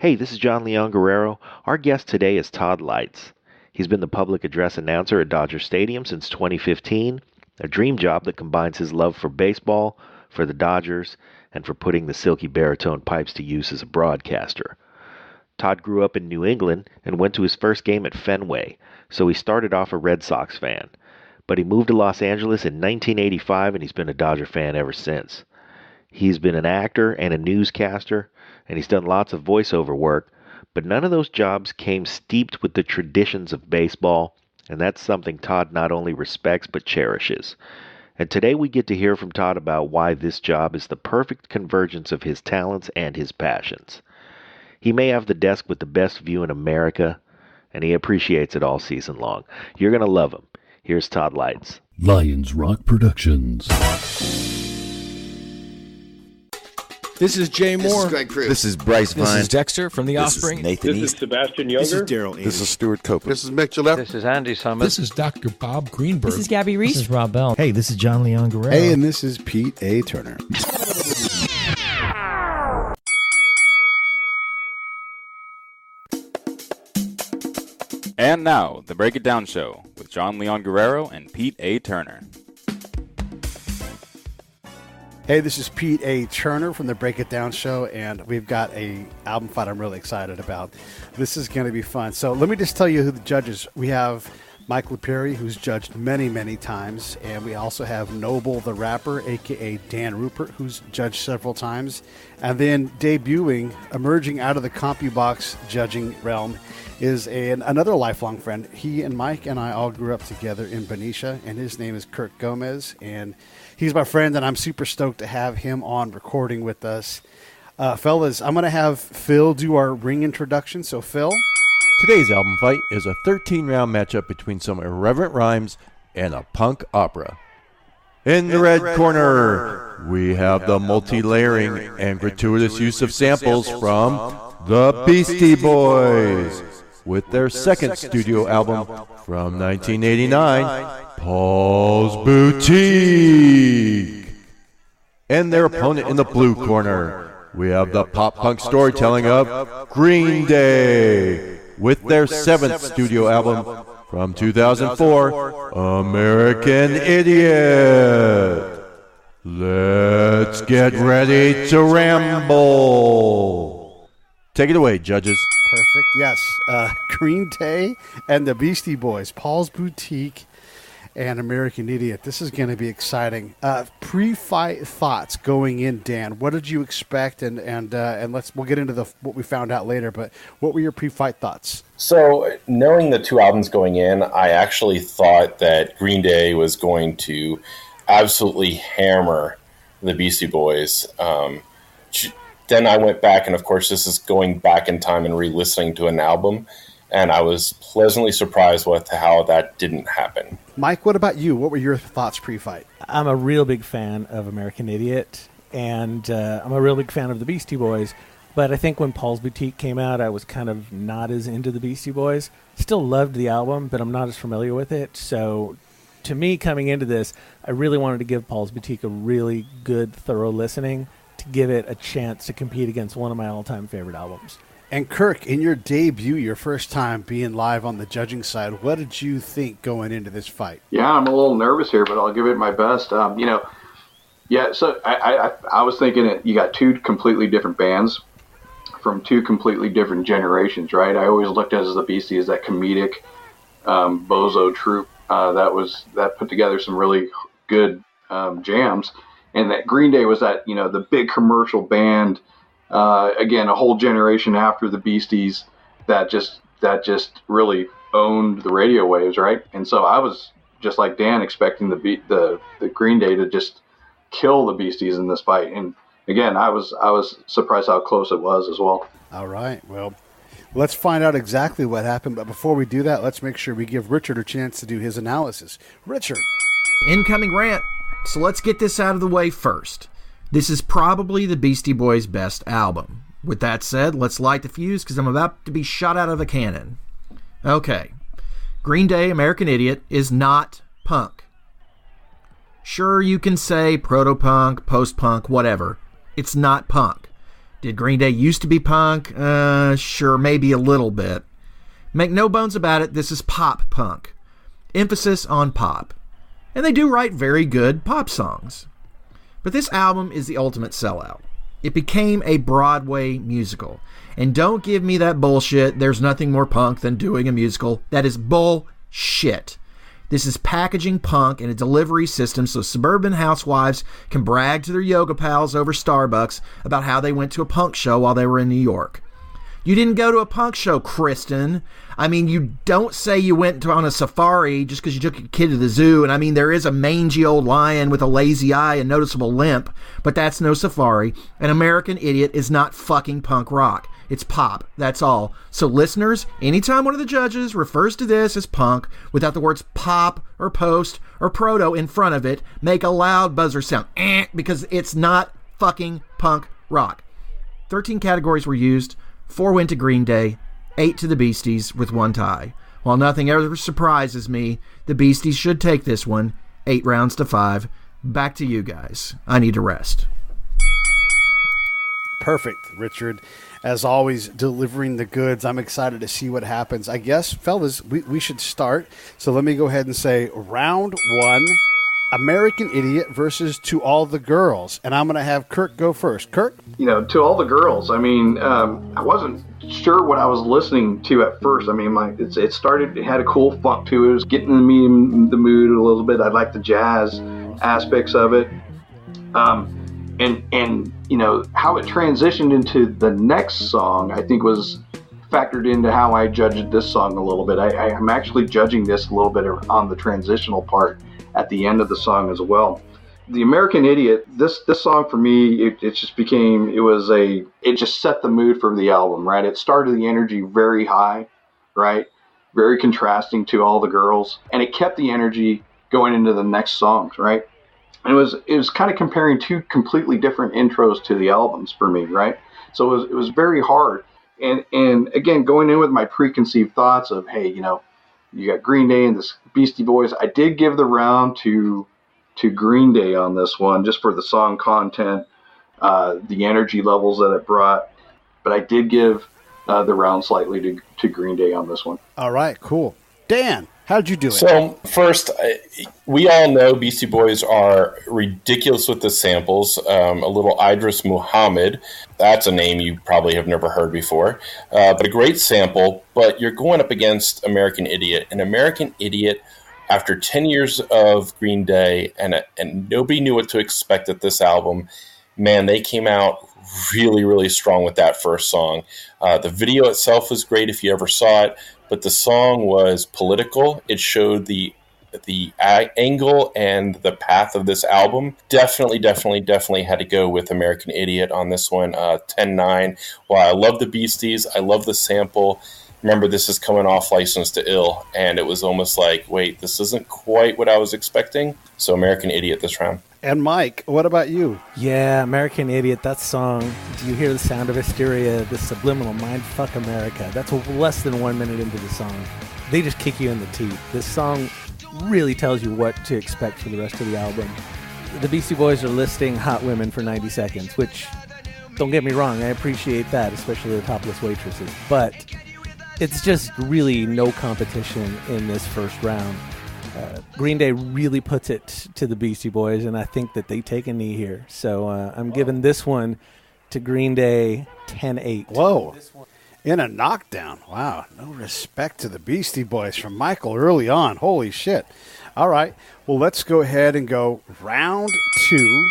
Hey, this is John Leon Guerrero. Our guest today is Todd Lights. He's been the public address announcer at Dodger Stadium since 2015, a dream job that combines his love for baseball, for the Dodgers, and for putting the silky baritone pipes to use as a broadcaster. Todd grew up in New England and went to his first game at Fenway, so he started off a Red Sox fan. But he moved to Los Angeles in 1985, and he's been a Dodger fan ever since. He's been an actor and a newscaster, and he's done lots of voiceover work, but none of those jobs came steeped with the traditions of baseball, and that's something Todd not only respects but cherishes. And today we get to hear from Todd about why this job is the perfect convergence of his talents and his passions. He may have the desk with the best view in America, and he appreciates it all season long. You're going to love him. Here's Todd Lights. Lions Rock Productions. This is Jay Moore. This is Greg Cruz. This is Bryce Vine. This is Dexter from The Offspring. This is Nathan This East. is Sebastian Younger. This is Daryl. This is Stuart Copeland. This is Mick Gillette. This is Andy Summers. This is Dr. Bob Greenberg. This is Gabby Reese. This is Rob Bell. Hey, this is John Leon Guerrero. Hey, and this is Pete A. Turner. And now, the Break It Down Show with John Leon Guerrero and Pete A. Turner. Hey, this is Pete A. Turner from the Break It Down Show, and we've got a album fight I'm really excited about. This is going to be fun. So let me just tell you who the judges. We have Mike Lipari, who's judged many, many times, and we also have Noble the Rapper, a.k.a. Dan Ruppert, who's judged several times. And then debuting, emerging out of the CompuBox judging realm, is another lifelong friend. He and Mike and I all grew up together in Benicia, and his name is Kirk Gomez, and he's my friend, and I'm super stoked to have him on recording with us. Fellas, I'm going to have Phil do our ring introduction. So, Phil? Today's album fight is a 13-round matchup between some irreverent rhymes and a punk opera. In the red corner, we have the multi-layering and gratuitous use of samples from the Beastie Boys with their second studio album from 1989, Paul's Boutique. And their opponent in the blue corner, we have the pop-punk storytelling of Green Day with their seventh studio album from 2004, American Idiot. Let's get ready to ramble. Take it away, judges. Perfect. Yes. Green Day and the Beastie Boys, Paul's Boutique and American Idiot. This is going to be exciting. Pre-fight thoughts going in, Dan. What did you expect? And we'll get into what we found out later. But what were your pre-fight thoughts? So, knowing the two albums going in, I actually thought that Green Day was going to absolutely hammer the Beastie Boys. Then I went back, and of course, this is going back in time and re-listening to an album, and I was pleasantly surprised with how that didn't happen. Mike, what about you? What were your thoughts pre-fight? I'm a real big fan of American Idiot, and I'm a real big fan of the Beastie Boys. But I think when Paul's Boutique came out, I was kind of not as into the Beastie Boys. Still loved the album, but I'm not as familiar with it. So to me, coming into this, I really wanted to give Paul's Boutique a really good, thorough listening to give it a chance to compete against one of my all-time favorite albums. And Kirk, in your debut, your first time being live on the judging side, what did you think going into this fight? Yeah, I'm a little nervous here, but I'll give it my best. So I was thinking that you got two completely different bands from two completely different generations, right? I always looked at the Beastie as that comedic bozo troupe that put together some really good jams. And that Green Day was that, the big commercial band, again, a whole generation after the Beasties that just really owned the radio waves, right? And so I was just like Dan, expecting the Green Day to just kill the Beasties in this fight. And again, I was surprised how close it was as well. All right, well, let's find out exactly what happened. But before we do that, let's make sure we give Richard a chance to do his analysis. Richard. Incoming rant. So let's get this out of the way first. This is probably the Beastie Boys' best album. With that said, let's light the fuse because I'm about to be shot out of a cannon. Okay. Green Day, American Idiot is not punk. Sure, you can say proto-punk, post-punk, whatever. It's not punk. Did Green Day used to be punk? Sure, maybe a little bit. Make no bones about it, this is pop punk. Emphasis on pop. And they do write very good pop songs. But this album is the ultimate sellout. It became a Broadway musical. And don't give me that bullshit, there's nothing more punk than doing a musical. That is bullshit. This is packaging punk in a delivery system so suburban housewives can brag to their yoga pals over Starbucks about how they went to a punk show while they were in New York. You didn't go to a punk show, Kristen. I mean, you don't say you went on a safari just because you took your kid to the zoo. And I mean, there is a mangy old lion with a lazy eye and noticeable limp, but that's no safari. An American Idiot is not fucking punk rock. It's pop. That's all. So listeners, anytime one of the judges refers to this as punk without the words pop or post or proto in front of it, make a loud buzzer sound because it's not fucking punk rock. 13 categories were used. 4 went to Green Day, 8 to the Beasties with 1 tie. While nothing ever surprises me, the Beasties should take this one, 8 rounds to 5. Back to you guys. I need to rest. Perfect, Richard. As always, delivering the goods. I'm excited to see what happens. I guess, fellas, we should start. So let me go ahead and say round 1, American Idiot versus To All the Girls. And I'm going to have Kirk go first. Kirk? You know, To All the Girls, I mean, I wasn't sure what I was listening to at first. I mean, it had a cool funk to it. It was getting me in the mood a little bit. I liked the jazz aspects of it. And you know, how it transitioned into the next song, I think was factored into how I judged this song a little bit. I'm actually judging this a little bit on the transitional part at the end of the song as well. The American Idiot, this song for me, it just set the mood for the album, right? It started the energy very high, right? Very contrasting To All the Girls, and it kept the energy going into the next songs, right? And it was kind of comparing 2 completely different intros to the albums for me, right? So it was very hard. And again, going in with my preconceived thoughts of, hey, you know, you got Green Day and this Beastie Boys. I did give the round to Green Day on this one, just for the song content, the energy levels that it brought. But I did give the round slightly to Green Day on this one. All right, cool. Dan, how'd you do it? So first, we all know Beastie Boys are ridiculous with the samples. A little Idris Muhammad, that's a name you probably have never heard before, but a great sample. But you're going up against American Idiot. And American Idiot, after 10 years of Green Day, and nobody knew what to expect at this album, man, they came out really, really strong with that first song. The video itself was great if you ever saw it, but the song was political. It showed the angle and the path of this album. Definitely had to go with American Idiot on this one, 10-9. While I love the Beasties, I love the sample. Remember, this is coming off License to Ill, and it was almost like, wait, this isn't quite what I was expecting. So American Idiot this round. And Mike, what about you? Yeah, American Idiot, that song, do you hear the sound of hysteria, the subliminal mind fuck America? That's less than 1 minute into the song. They just kick you in the teeth. This song really tells you what to expect for the rest of the album. The Beastie Boys are listing hot women for 90 seconds, which, don't get me wrong, I appreciate that, especially the topless waitresses. But it's just really no competition in this first round. Green Day really puts it to the Beastie Boys, and I think that they take a knee here. So I'm giving this one to Green Day 10-8. Whoa. In a knockdown. Wow. No respect to the Beastie Boys from Michael early on. Holy shit. All right. Well, let's go ahead and go round 2.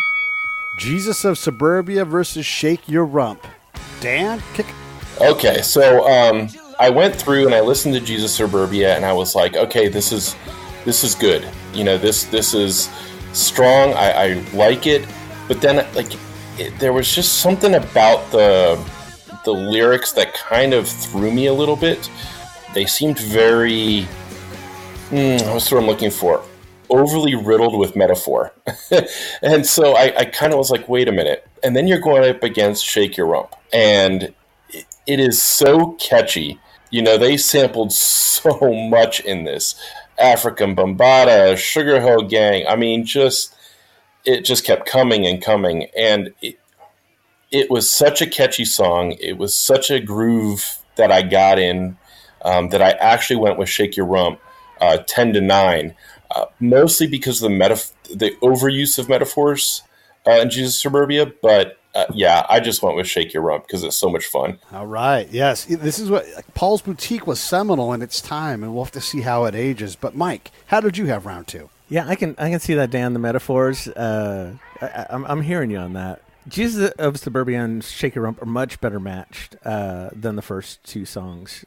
Jesus of Suburbia versus Shake Your Rump. Dan, kick. Okay, so I went through and I listened to Jesus Suburbia, and I was like, okay, this is good. You know, this is strong. I like it. But then, there was just something about the lyrics that kind of threw me a little bit. They seemed very, what's the word I'm looking for? Overly riddled with metaphor. And so I kind of was like, wait a minute. And then you're going up against Shake Your Rump. And it is so catchy. You know, they sampled so much in this. African Bambaataa, Sugar Hill Gang. I mean, it just kept coming and coming. And it was such a catchy song. It was such a groove that I got in, that I actually went with Shake Your Rump 10-9, mostly because of the overuse of metaphors in Jesus Suburbia. But yeah, I just went with Shake Your Rump because it's so much fun. All right. Yes. This is what Paul's Boutique was seminal in its time, and we'll have to see how it ages. But Mike, how did you have round two? Yeah, I can see that, Dan. The metaphors. I'm hearing you on that. Jesus of Suburbia and Shake Your Rump are much better matched than the first two songs.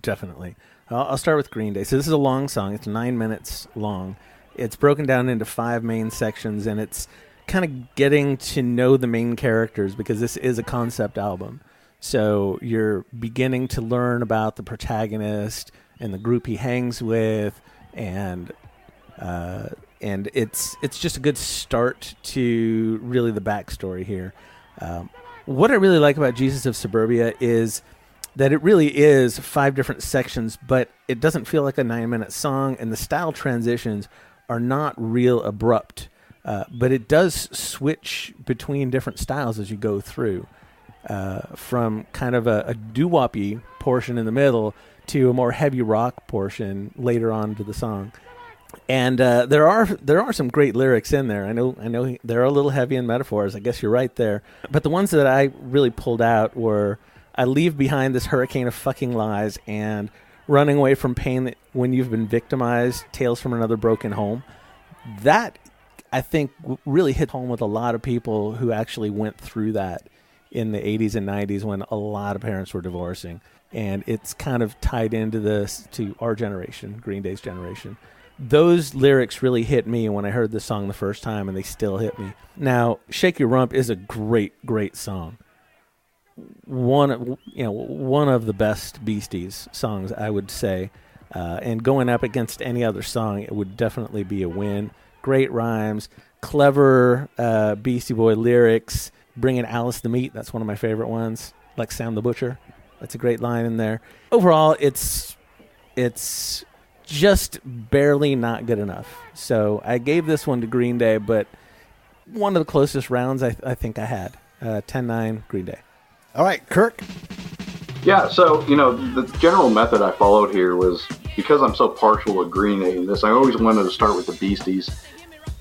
Definitely. I'll start with Green Day. So this is a long song. It's 9 minutes long. It's broken down into 5 main sections, and it's kind of getting to know the main characters because this is a concept album. So you're beginning to learn about the protagonist and the group he hangs with, and it's just a good start to really the backstory here. What I really like about Jesus of Suburbia is that it really is 5 different sections, but it doesn't feel like a 9-minute song, and the style transitions are not real abrupt. But it does switch between different styles as you go through, from kind of a doo-woppy portion in the middle to a more heavy rock portion later on to the song. And there are some great lyrics in there. I know they're a little heavy in metaphors. I guess you're right there. But the ones that I really pulled out were, I leave behind this hurricane of fucking lies and running away from pain when you've been victimized, tales from another broken home. That, I think, really hit home with a lot of people who actually went through that in the 80s and 90s when a lot of parents were divorcing. And it's kind of tied into this, to our generation, Green Day's generation. Those lyrics really hit me when I heard the song the first time, and they still hit me. Now, Shake Your Rump is a great, great song. One of the best Beasties songs, I would say. And going up against any other song, it would definitely be a win. Great rhymes, clever Beastie Boy lyrics, bringing Alice the Meat. That's one of my favorite ones. Like Sam the Butcher. That's a great line in there. Overall, it's just barely not good enough. So I gave this one to Green Day, but one of the closest rounds I think I had. 10-9 Green Day. All right, Kirk. Yeah, so, the general method I followed here was, because I'm so partial to Green Day in this, I always wanted to start with the Beasties,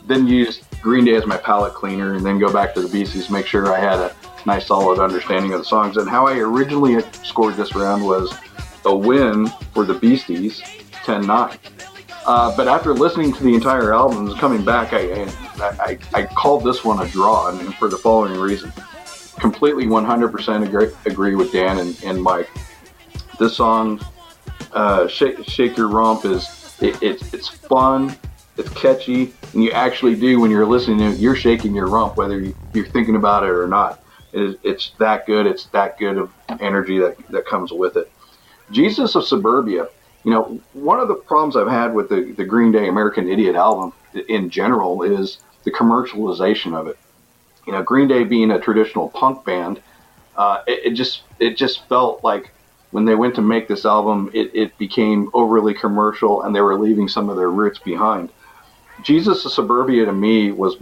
then use Green Day as my palate cleaner, and then go back to the Beasties, make sure I had a nice solid understanding of the songs. And how I originally had scored this round was a win for the Beasties, 10-9. But after listening to the entire album and coming back, I called this one a draw, and for the following reason. Completely 100% agree with Dan and Mike. This song, Shake Your Rump, it's fun, it's catchy, and you actually do, when you're listening to it, you're shaking your rump, whether you're thinking about it or not. It's that good. It's that good of energy that comes with it. Jesus of Suburbia, one of the problems I've had with the Green Day American Idiot album in general is the commercialization of it. Green Day being a traditional punk band, it just felt like when they went to make this album, it became overly commercial, and they were leaving some of their roots behind. Jesus of Suburbia to me was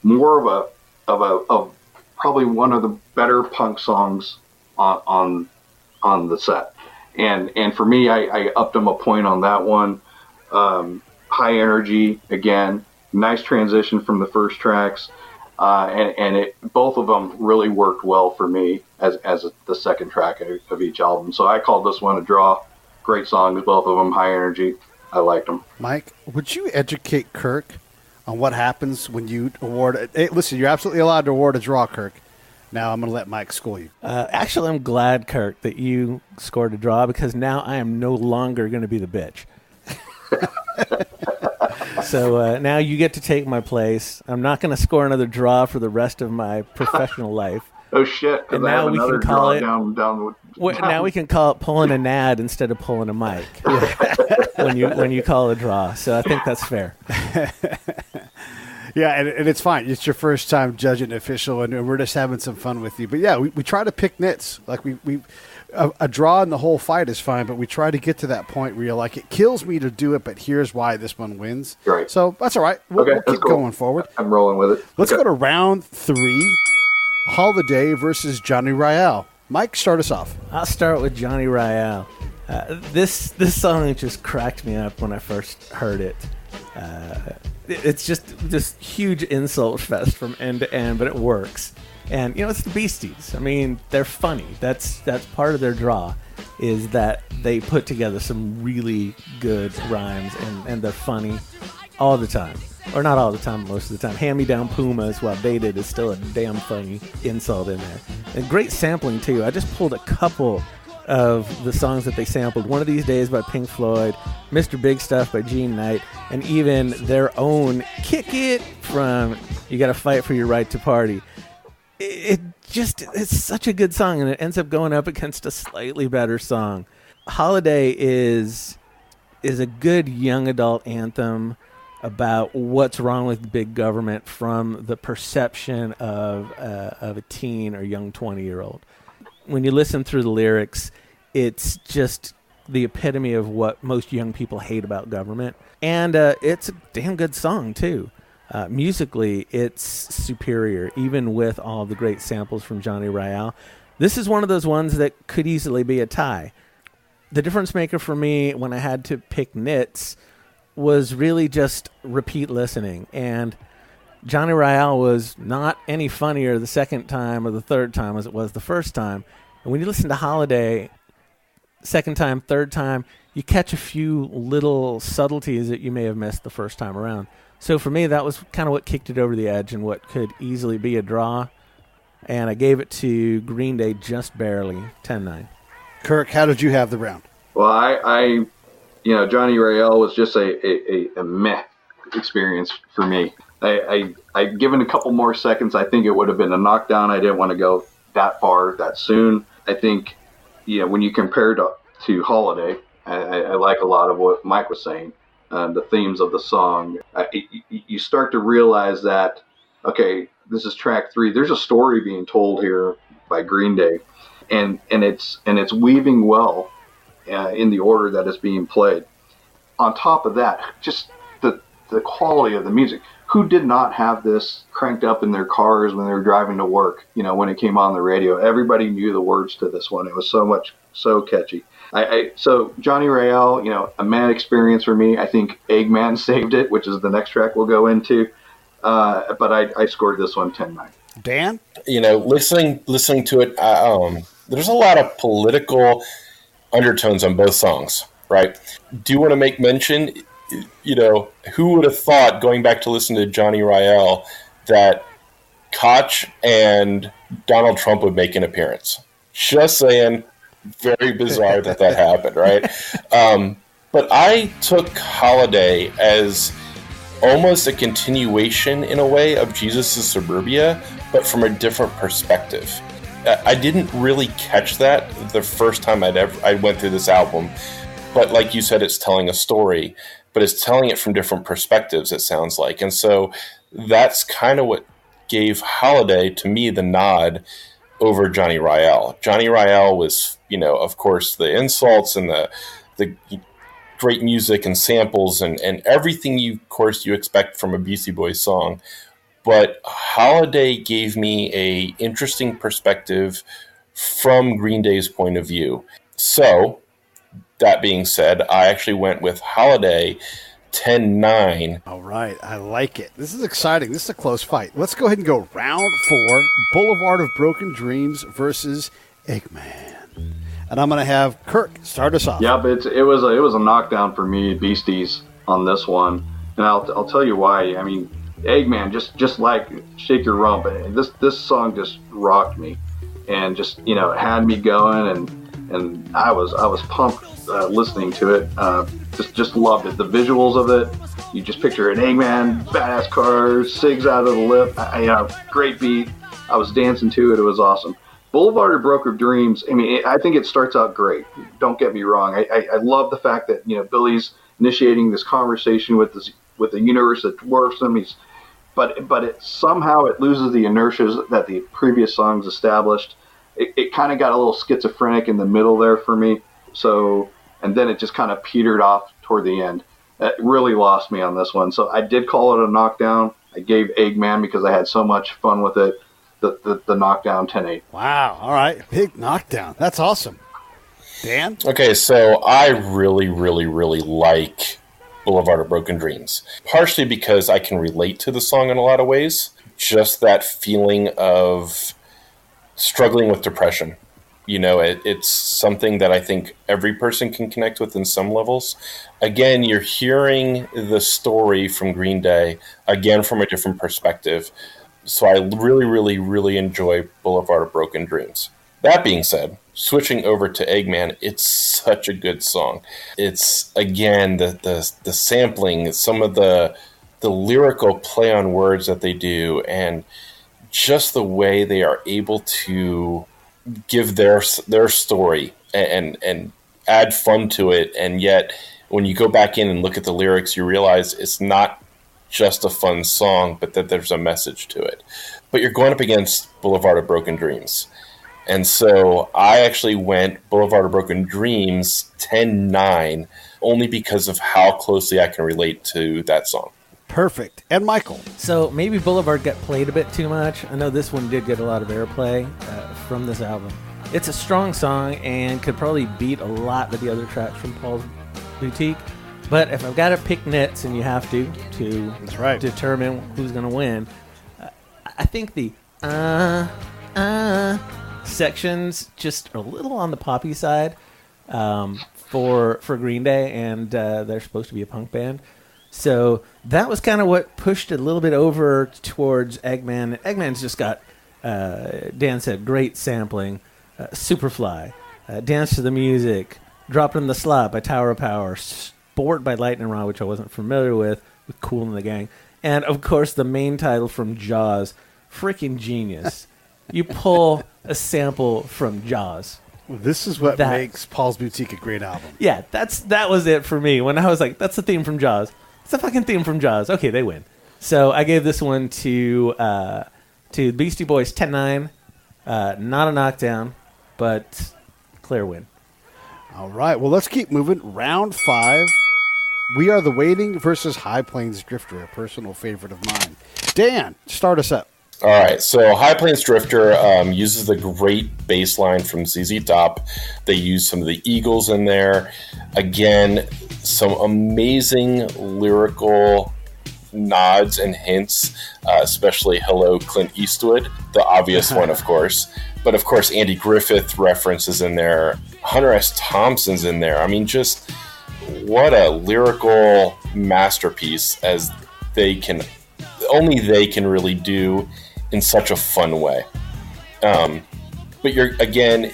more of probably one of the better punk songs on the set, and for me, I upped them a point on that one. High energy again, nice transition from the first tracks. And both of them really worked well for me as the second track of each album. So I called this one a draw. Great songs, both of them, high energy. I liked them. Mike, would you educate Kirk on what happens when you award? Hey, listen, you're absolutely allowed to award a draw, Kirk. Now I'm going to let Mike school you. Actually, I'm glad, Kirk, that you scored a draw, because now I am no longer going to be the bitch. So now you get to take my place. I'm not going to score another draw for the rest of my professional life. Oh shit! And now we can call it. Down. Now we can call it pulling a nad instead of pulling a mic. when you call a draw. So I think that's fair. Yeah, and it's fine. It's your first time judging an official, and we're just having some fun with you. But yeah, we try to pick nits. Like a draw in the whole fight is fine, but we try to get to that point where you're like, it kills me to do it, but here's why this one wins. Right. So that's all right. We'll keep going forward. I'm rolling with it. Let's go to round 3. Holiday versus Johnny Royale. Mike, start us off. I'll start with Johnny Royale. This song just cracked me up when I first heard it. It's just this huge insult fest from end to end, but it works. And, it's the Beasties. I mean, they're funny. That's part of their draw, is that they put together some really good rhymes, and they're funny all the time. Or not all the time, most of the time. Hand-me-down Pumas, while they did, is still a damn funny insult in there. And great sampling, too. I just pulled a couple of the songs that they sampled. One of These Days by Pink Floyd, Mr. Big Stuff by Gene Knight, and even their own Kick It from You Gotta Fight for Your Right to Party. It's such a good song, and it ends up going up against a slightly better song. Holiday is a good young adult anthem about what's wrong with big government from the perception of a teen or young 20-year-old. When you listen through the lyrics, it's just the epitome of what most young people hate about government. And it's a damn good song, too. Musically, it's superior, even with all the great samples from Johnny Royale. This is one of those ones that could easily be a tie. The difference maker for me when I had to pick nits was really just repeat listening. And Johnny Royale was not any funnier the second time or the third time as it was the first time. And when you listen to Holiday, second time, third time, you catch a few little subtleties that you may have missed the first time around. So for me, that was kind of what kicked it over the edge and what could easily be a draw. And I gave it to Green Day just barely, 10-9. Kirk, how did you have the round? Well, I Johnny Royale was just a meh experience for me. I given a couple more seconds, I think it would have been a knockdown. I didn't want to go that far that soon. I think, when you compare to Holiday, I like a lot of what Mike was saying, the themes of the song. You start to realize that, okay, this is track 3. There's a story being told here by Green Day, and it's weaving well in the order that it's being played. On top of that, just the quality of the music. Who did not have this cranked up in their cars when they were driving to work? When it came on the radio, everybody knew the words to this one. It was so catchy. So Johnny Royale, a mad experience for me. I think Eggman saved it, which is the next track we'll go into. But I scored this one 10-9. Dan? Listening to it, there's a lot of political undertones on both songs, right? Do you want to make mention, who would have thought, going back to listen to Johnny Royale, that Koch and Donald Trump would make an appearance? Just saying, very bizarre that happened, right? But I took Holiday as almost a continuation, in a way, of Jesus' Suburbia, but from a different perspective. I didn't really catch that the first time I went through this album. But like you said, it's telling a story, but it's telling it from different perspectives, it sounds like. And so that's kind of what gave Holiday, to me, the nod over Johnny Royale. Johnny Royale was, of course, the insults and the great music and samples and everything you expect from a Beastie Boys song. But Holiday gave me a interesting perspective from Green Day's point of view. So, that being said, I actually went with Holiday 10-9. All right, I like it. This is exciting. This is a close fight. Let's go ahead and go round 4, Boulevard of Broken Dreams versus Eggman. And I'm going to have Kirk start us off. Yeah, but it was a knockdown for me, Beasties, on this one. And I'll tell you why. I mean, Eggman, just like Shake Your Rump, this song just rocked me. And just, had me going, and I was pumped listening to it. Just loved it. The visuals of it, you just picture an Eggman, badass car, cigs out of the lip, great beat. I was dancing to it. It was awesome. Boulevard of Broken Dreams, I think it starts out great. Don't get me wrong. I love the fact that, Billy's initiating this conversation with the universe that dwarfs him. But somehow it loses the inertia that the previous songs established. It kind of got a little schizophrenic in the middle there for me. So, and then it just kind of petered off toward the end. That really lost me on this one. So I did call it a knockdown. I gave Eggman because I had so much fun with it. the knockdown 10-8. Wow. All right. Big knockdown. That's awesome. Dan? Okay, so I really, really, really like Boulevard of Broken Dreams. Partially because I can relate to the song in a lot of ways. Just that feeling of struggling with depression. You know, it's something that I think every person can connect with in some levels. Again, you're hearing the story from Green Day, again, from a different perspective. So I really, really, really enjoy Boulevard of Broken Dreams. That being said, switching over to Eggman, it's such a good song. It's, again, the sampling, some of the lyrical play on words that they do, and just the way they are able to give their story and add fun to it. And yet, when you go back in and look at the lyrics, you realize it's not just a fun song, but that there's a message to it. But you're going up against Boulevard of Broken Dreams. And so I actually went Boulevard of Broken Dreams 10-9, only because of how closely I can relate to that song. Perfect. And Michael? So maybe Boulevard got played a bit too much. I know this one did get a lot of airplay from this album. It's a strong song and could probably beat a lot of the other tracks from Paul's Boutique. But if I've got to pick nits, and you have to That's right. determine who's going to win, I think the sections just are a little on the poppy side for Green Day, and they're supposed to be a punk band. So that was kind of what pushed it a little bit over towards Eggman. Eggman's just got, Dan said, great sampling, Superfly, Dance to the Music, Drop in the Slot by Tower of Power, Sport by Lightning Rod, which I wasn't familiar with Kool and the Gang, and of course the main title from Jaws, freaking genius. You pull a sample from Jaws. Well, this is what makes Paul's Boutique a great album. Yeah, that was it for me. When I was like, that's the theme from Jaws. It's the fucking theme from Jaws. Okay, they win. So I gave this one to Beastie Boys 10-9. Not a knockdown, but clear win. All right. Well, let's keep moving. Round 5. We Are the Waiting versus High Plains Drifter, a personal favorite of mine. Dan, start us up. All right, so High Plains Drifter uses the great bass line from ZZ Top. They use some of the Eagles in there. Again, some amazing lyrical nods and hints, especially Hello, Clint Eastwood, the obvious one, of course. But, of course, Andy Griffith references in there. Hunter S. Thompson's in there. I mean, just what a lyrical masterpiece as only they can really do in such a fun way. But you're, again,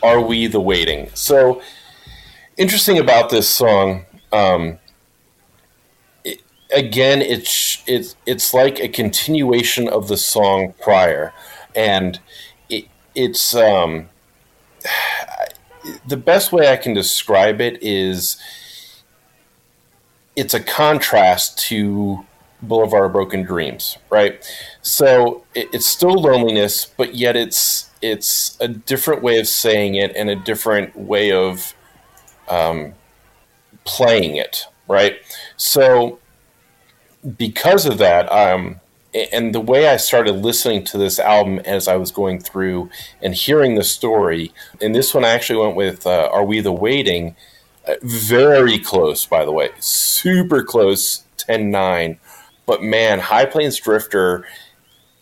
Are We the Waiting? So, interesting about this song, it's like a continuation of the song prior. And it's the best way I can describe it is it's a contrast to Boulevard of Broken Dreams, right? So it's still loneliness, but yet it's a different way of saying it and a different way of playing it, right? So because of that, and the way I started listening to this album as I was going through and hearing the story, and this one I actually went with Are We the Waiting? Very close, by the way. Super close, 10-9. But man, High Plains Drifter,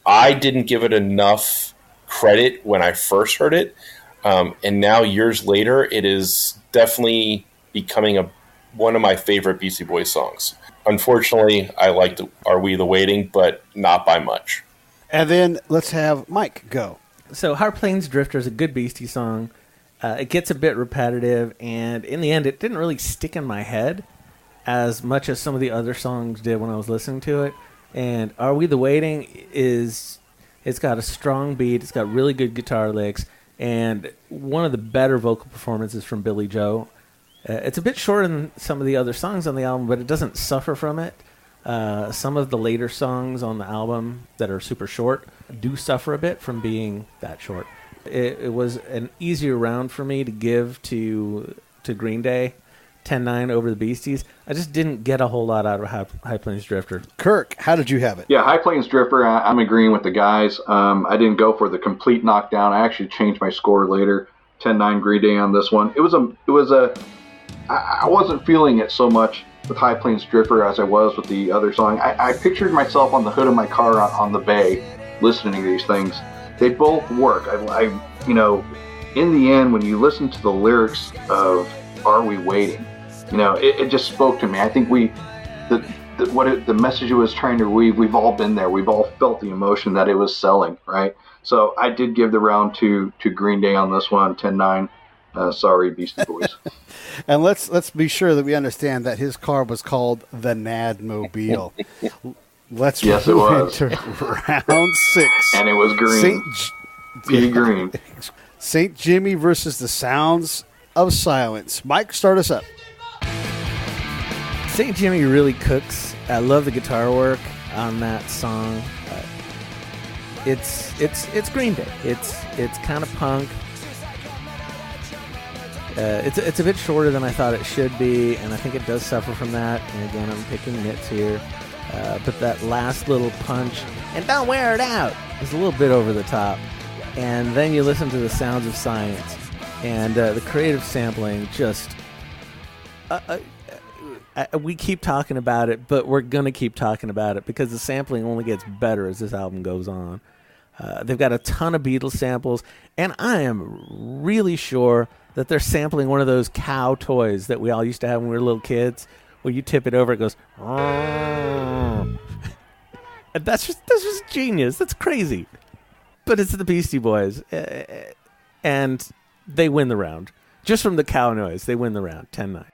I didn't give it enough credit when I first heard it. And now, years later, it is definitely becoming one of my favorite Beastie Boys songs. Unfortunately, I liked Are We the Waiting, but not by much. And then let's have Mike go. So High Plains Drifter is a good Beastie song. It gets a bit repetitive, and in the end, it didn't really stick in my head as much as some of the other songs did when I was listening to it. And Are We the Waiting it's got a strong beat, it's got really good guitar licks, and one of the better vocal performances from Billy Joe. It's a bit shorter than some of the other songs on the album, but it doesn't suffer from it. Some of the later songs on the album that are super short do suffer a bit from being that short. It was an easier round for me to give to Green Day 10-9 over the Beasties. I just didn't get a whole lot out of High Plains Drifter. Kirk, how did you have it? Yeah, High Plains Drifter, I'm agreeing with the guys. I didn't go for the complete knockdown. I actually changed my score later. 10-9 Green Day on this one. I wasn't feeling it so much with High Plains Drifter as I was with the other song. I pictured myself on the hood of my car on the bay listening to these things. They both work. In the end, when you listen to the lyrics of Are We Waiting, it just spoke to me. I think the message it was trying to weave, we've all been there. We've all felt the emotion that it was selling, right? So I did give the round to Green Day on this one, 10-9. Sorry, Beastie Boys. And let's be sure that we understand that his car was called the Nadmobile. Let's yes, it was. Into round 6. And it was green. Green. St. Jimmy versus the Sounds of Silence. Mike, start us up. St. Jimmy really cooks. I love the guitar work on that song. It's Green Day. It's kind of punk. It's a bit shorter than I thought it should be, and I think it does suffer from that. And again, I'm picking nits here. But that last little punch, and don't wear it out, is a little bit over the top. And then you listen to the Sounds of Science, and the creative sampling just... we keep talking about it, but we're going to keep talking about it because the sampling only gets better as this album goes on. They've got a ton of Beatles samples, and I am really sure that they're sampling one of those cow toys that we all used to have when we were little kids, where you tip it over, it goes... And that's just genius. That's crazy. But it's the Beastie Boys, and they win the round. Just from the cow noise, they win the round, 10-9.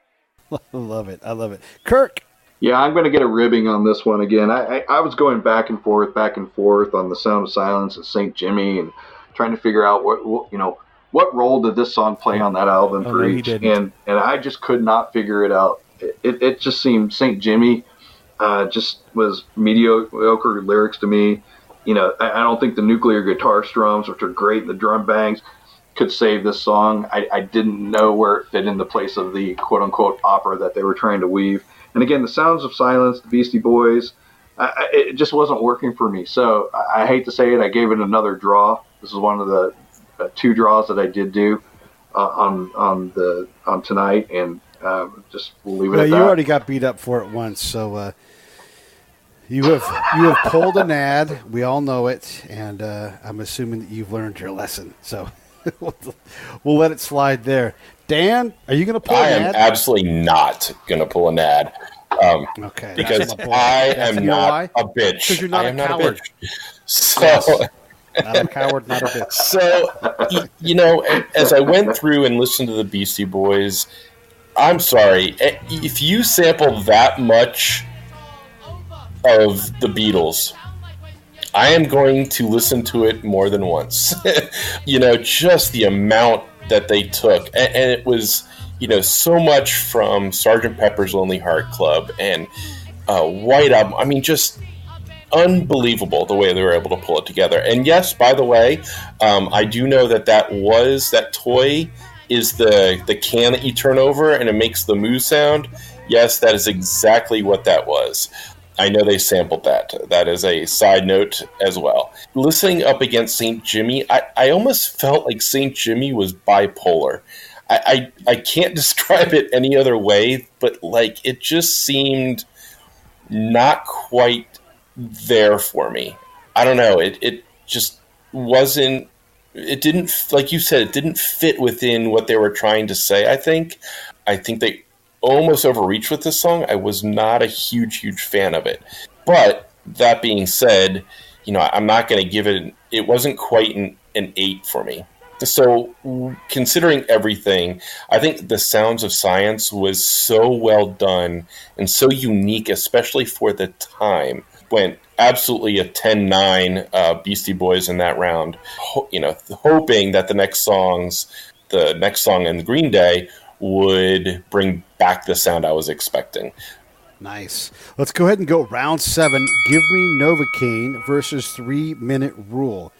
I love it. Kirk? Yeah, I'm going to get a ribbing on this one again. I was going back and forth on the Sound of Silence and St. Jimmy and trying to figure out what role did this song play on that album for each. And I just could not figure it out. It just seemed St. Jimmy just was mediocre lyrics to me. I don't think the nuclear guitar strums, which are great, and the drum bangs, could save this song. I didn't know where it fit in the place of the quote-unquote opera that they were trying to weave. And again, the Sounds of Silence, the Beastie Boys, it just wasn't working for me. So I hate to say it, I gave it another draw. This is one of the 2 draws that I did do on tonight, and just we'll leave it at that. You already got beat up for it once, so you have pulled an ad. We all know it, and I'm assuming that you've learned your lesson. So we'll let it slide there. Dan, are you going to pull an ad? I am absolutely not going to pull an ad. Okay. Because I am not a bitch. Because you're not a coward. So, not a coward, not a bitch. So, as I went through and listened to the Beastie Boys, I'm sorry. If you sample that much of the Beatles, I am going to listen to it more than once. Just the amount that they took. And it was, so much from Sgt. Pepper's Lonely Heart Club and White Album. I mean, just unbelievable the way they were able to pull it together. And yes, by the way, I do know that toy is the can that you turn over and it makes the moo sound. Yes, that is exactly what that was. I know they sampled that. That is a side note as well. Listening up against St. Jimmy, I almost felt like St. Jimmy was bipolar. I can't describe it any other way, but it just seemed not quite there for me. I don't know. It just wasn't. It didn't, like you said, it didn't fit within what they were trying to say. I think they almost overreached with this song. I was not a huge fan of it. But that being said, I'm not going to give it. It wasn't quite an 8 for me. So considering everything, I think the Sounds of Science was so well done and so unique, especially for the time. Went absolutely a 10-9 Beastie Boys in that round. Hoping that the next song in Green Day would bring back the sound I was expecting. Nice. Let's go ahead and go round 7. Give me Novocaine versus 3 Minute Rule.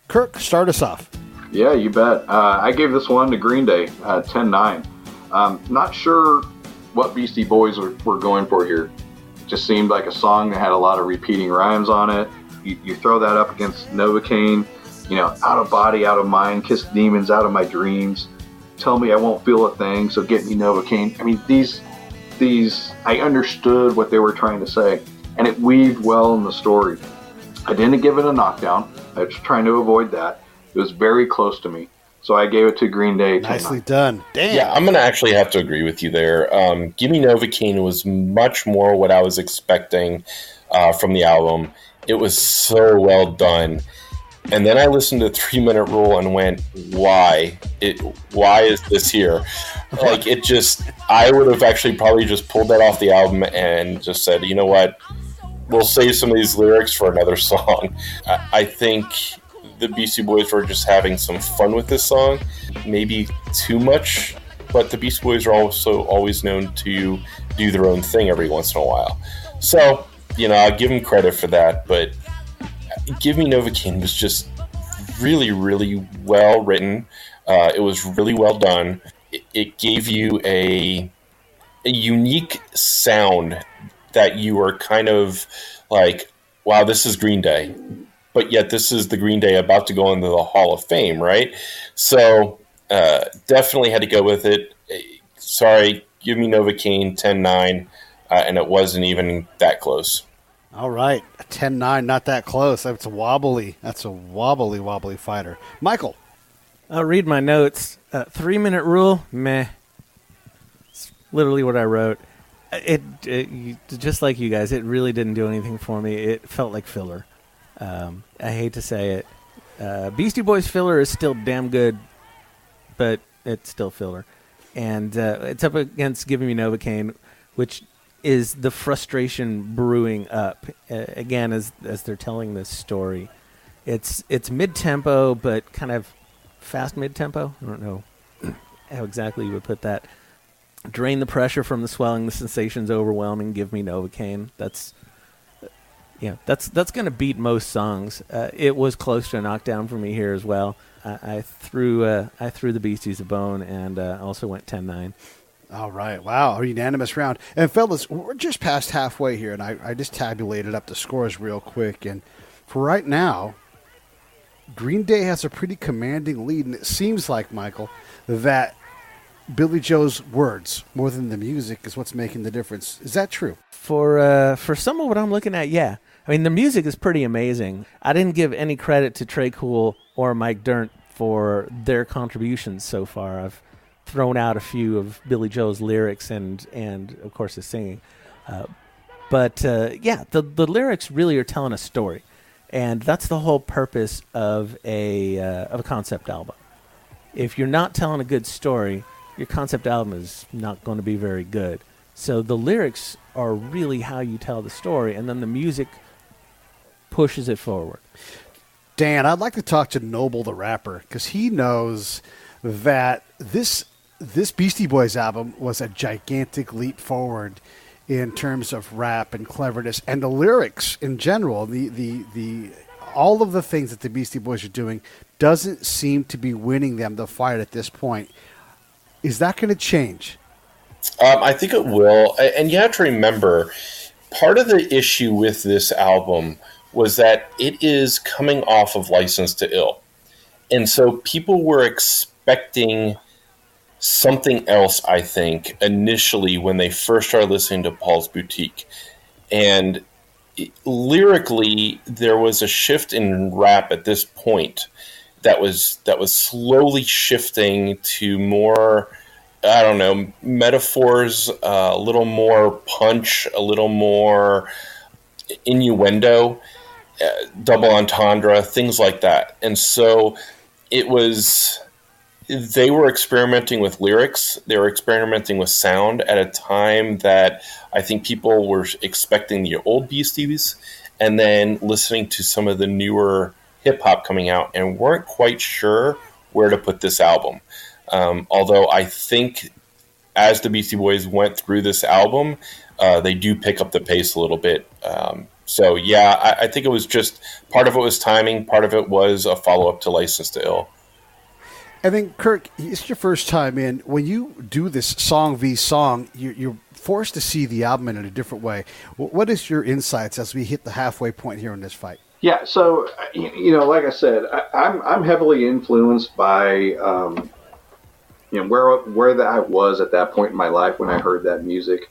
Kirk, start us off. Yeah, you bet. I gave this one to Green Day, 10-9. Not sure what Beastie Boys were going for here. It just seemed like a song that had a lot of repeating rhymes on it. You throw that up against Novocaine, out of body, out of mind, kiss demons out of my dreams, tell me I won't feel a thing, so get me Novocaine. I mean, these I understood what they were trying to say, and it weaved well in the story. I didn't give it a knockdown. I was trying to avoid that. It was very close to me. So I gave it to Green Day. Nicely done. Damn. Yeah, I'm going to actually have to agree with you there. Give Me Novocaine was much more what I was expecting from the album. It was so well done. And then I listened to 3 Minute Rule and went, why? Why is this here? Like, it just, I would have actually probably just pulled that off the album and just said, you know what? We'll save some of these lyrics for another song. I think the Beastie Boys were just having some fun with this song. Maybe too much, but the Beastie Boys are also always known to do their own thing every once in a while. So, I'll give them credit for that, but Give Me Novocaine was just really, really well written. It was really well done. It gave you a unique sound that you were kind of like, wow, this is Green Day. But yet this is the Green Day about to go into the Hall of Fame, right? So definitely had to go with it. Sorry, Give Me Novocaine 10-9, and it wasn't even that close. All right, 10-9, not that close. That's a wobbly fighter. Michael. I'll read my notes. 3 Minute Rule, meh. It's literally what I wrote. It just like you guys, it really didn't do anything for me. It felt like filler. I hate to say it. Beastie Boys filler is still damn good, but it's still filler. And it's up against Give Me Novocaine, which is the frustration brewing up again as they're telling this story. It's mid-tempo, but kind of fast mid-tempo. I don't know how exactly you would put that. Drain the pressure from the swelling, the sensation's overwhelming. Give Me Novocaine. That's going to beat most songs. It was close to a knockdown for me here as well. I threw the Beasties a bone and also went 10-9. All right. Wow. A unanimous round. And fellas, we're just past halfway here, and I just tabulated up the scores real quick. And for right now, Green Day has a pretty commanding lead, and it seems like, Michael, that Billy Joe's words, more than the music, is what's making the difference. Is that true? For some of what I'm looking at, yeah. I mean, the music is pretty amazing. I didn't give any credit to Trey Cool or Mike Dirnt for their contributions so far. I've thrown out a few of Billy Joe's lyrics and of course his singing. But the lyrics really are telling a story. And that's the whole purpose of a concept album. If you're not telling a good story, your concept album is not going to be very good. So the lyrics are really how you tell the story, and then the music pushes it forward. Dan, I'd like to talk to Noble the rapper, because he knows that this Beastie Boys album was a gigantic leap forward in terms of rap and cleverness and the lyrics in general. The all of the things that the Beastie Boys are doing doesn't seem to be winning them the fight at this point. Is that going to change? I think it will. And you have to remember, part of the issue with this album was that it is coming off of License to Ill. And so people were expecting something else, I think, initially when they first started listening to Paul's Boutique. And lyrically, there was a shift in rap at this point that was slowly shifting to more, I don't know, metaphors, a little more punch, a little more innuendo, double entendre, things like that. And so they were experimenting with lyrics. They were experimenting with sound at a time that I think people were expecting the old Beasties and then listening to some of the newer hip-hop coming out and weren't quite sure where to put this album. Although I think as the Beastie Boys went through this album, they do pick up the pace a little bit. So, yeah, I think it was just part of it was timing. Part of it was a follow-up to License to Ill. And then, Kirk, it's your first time in. When you do this song v song, you're forced to see the album in a different way. What is your insights as we hit the halfway point here in this fight? Yeah, so like I said, I'm heavily influenced by where that I was at that point in my life when I heard that music.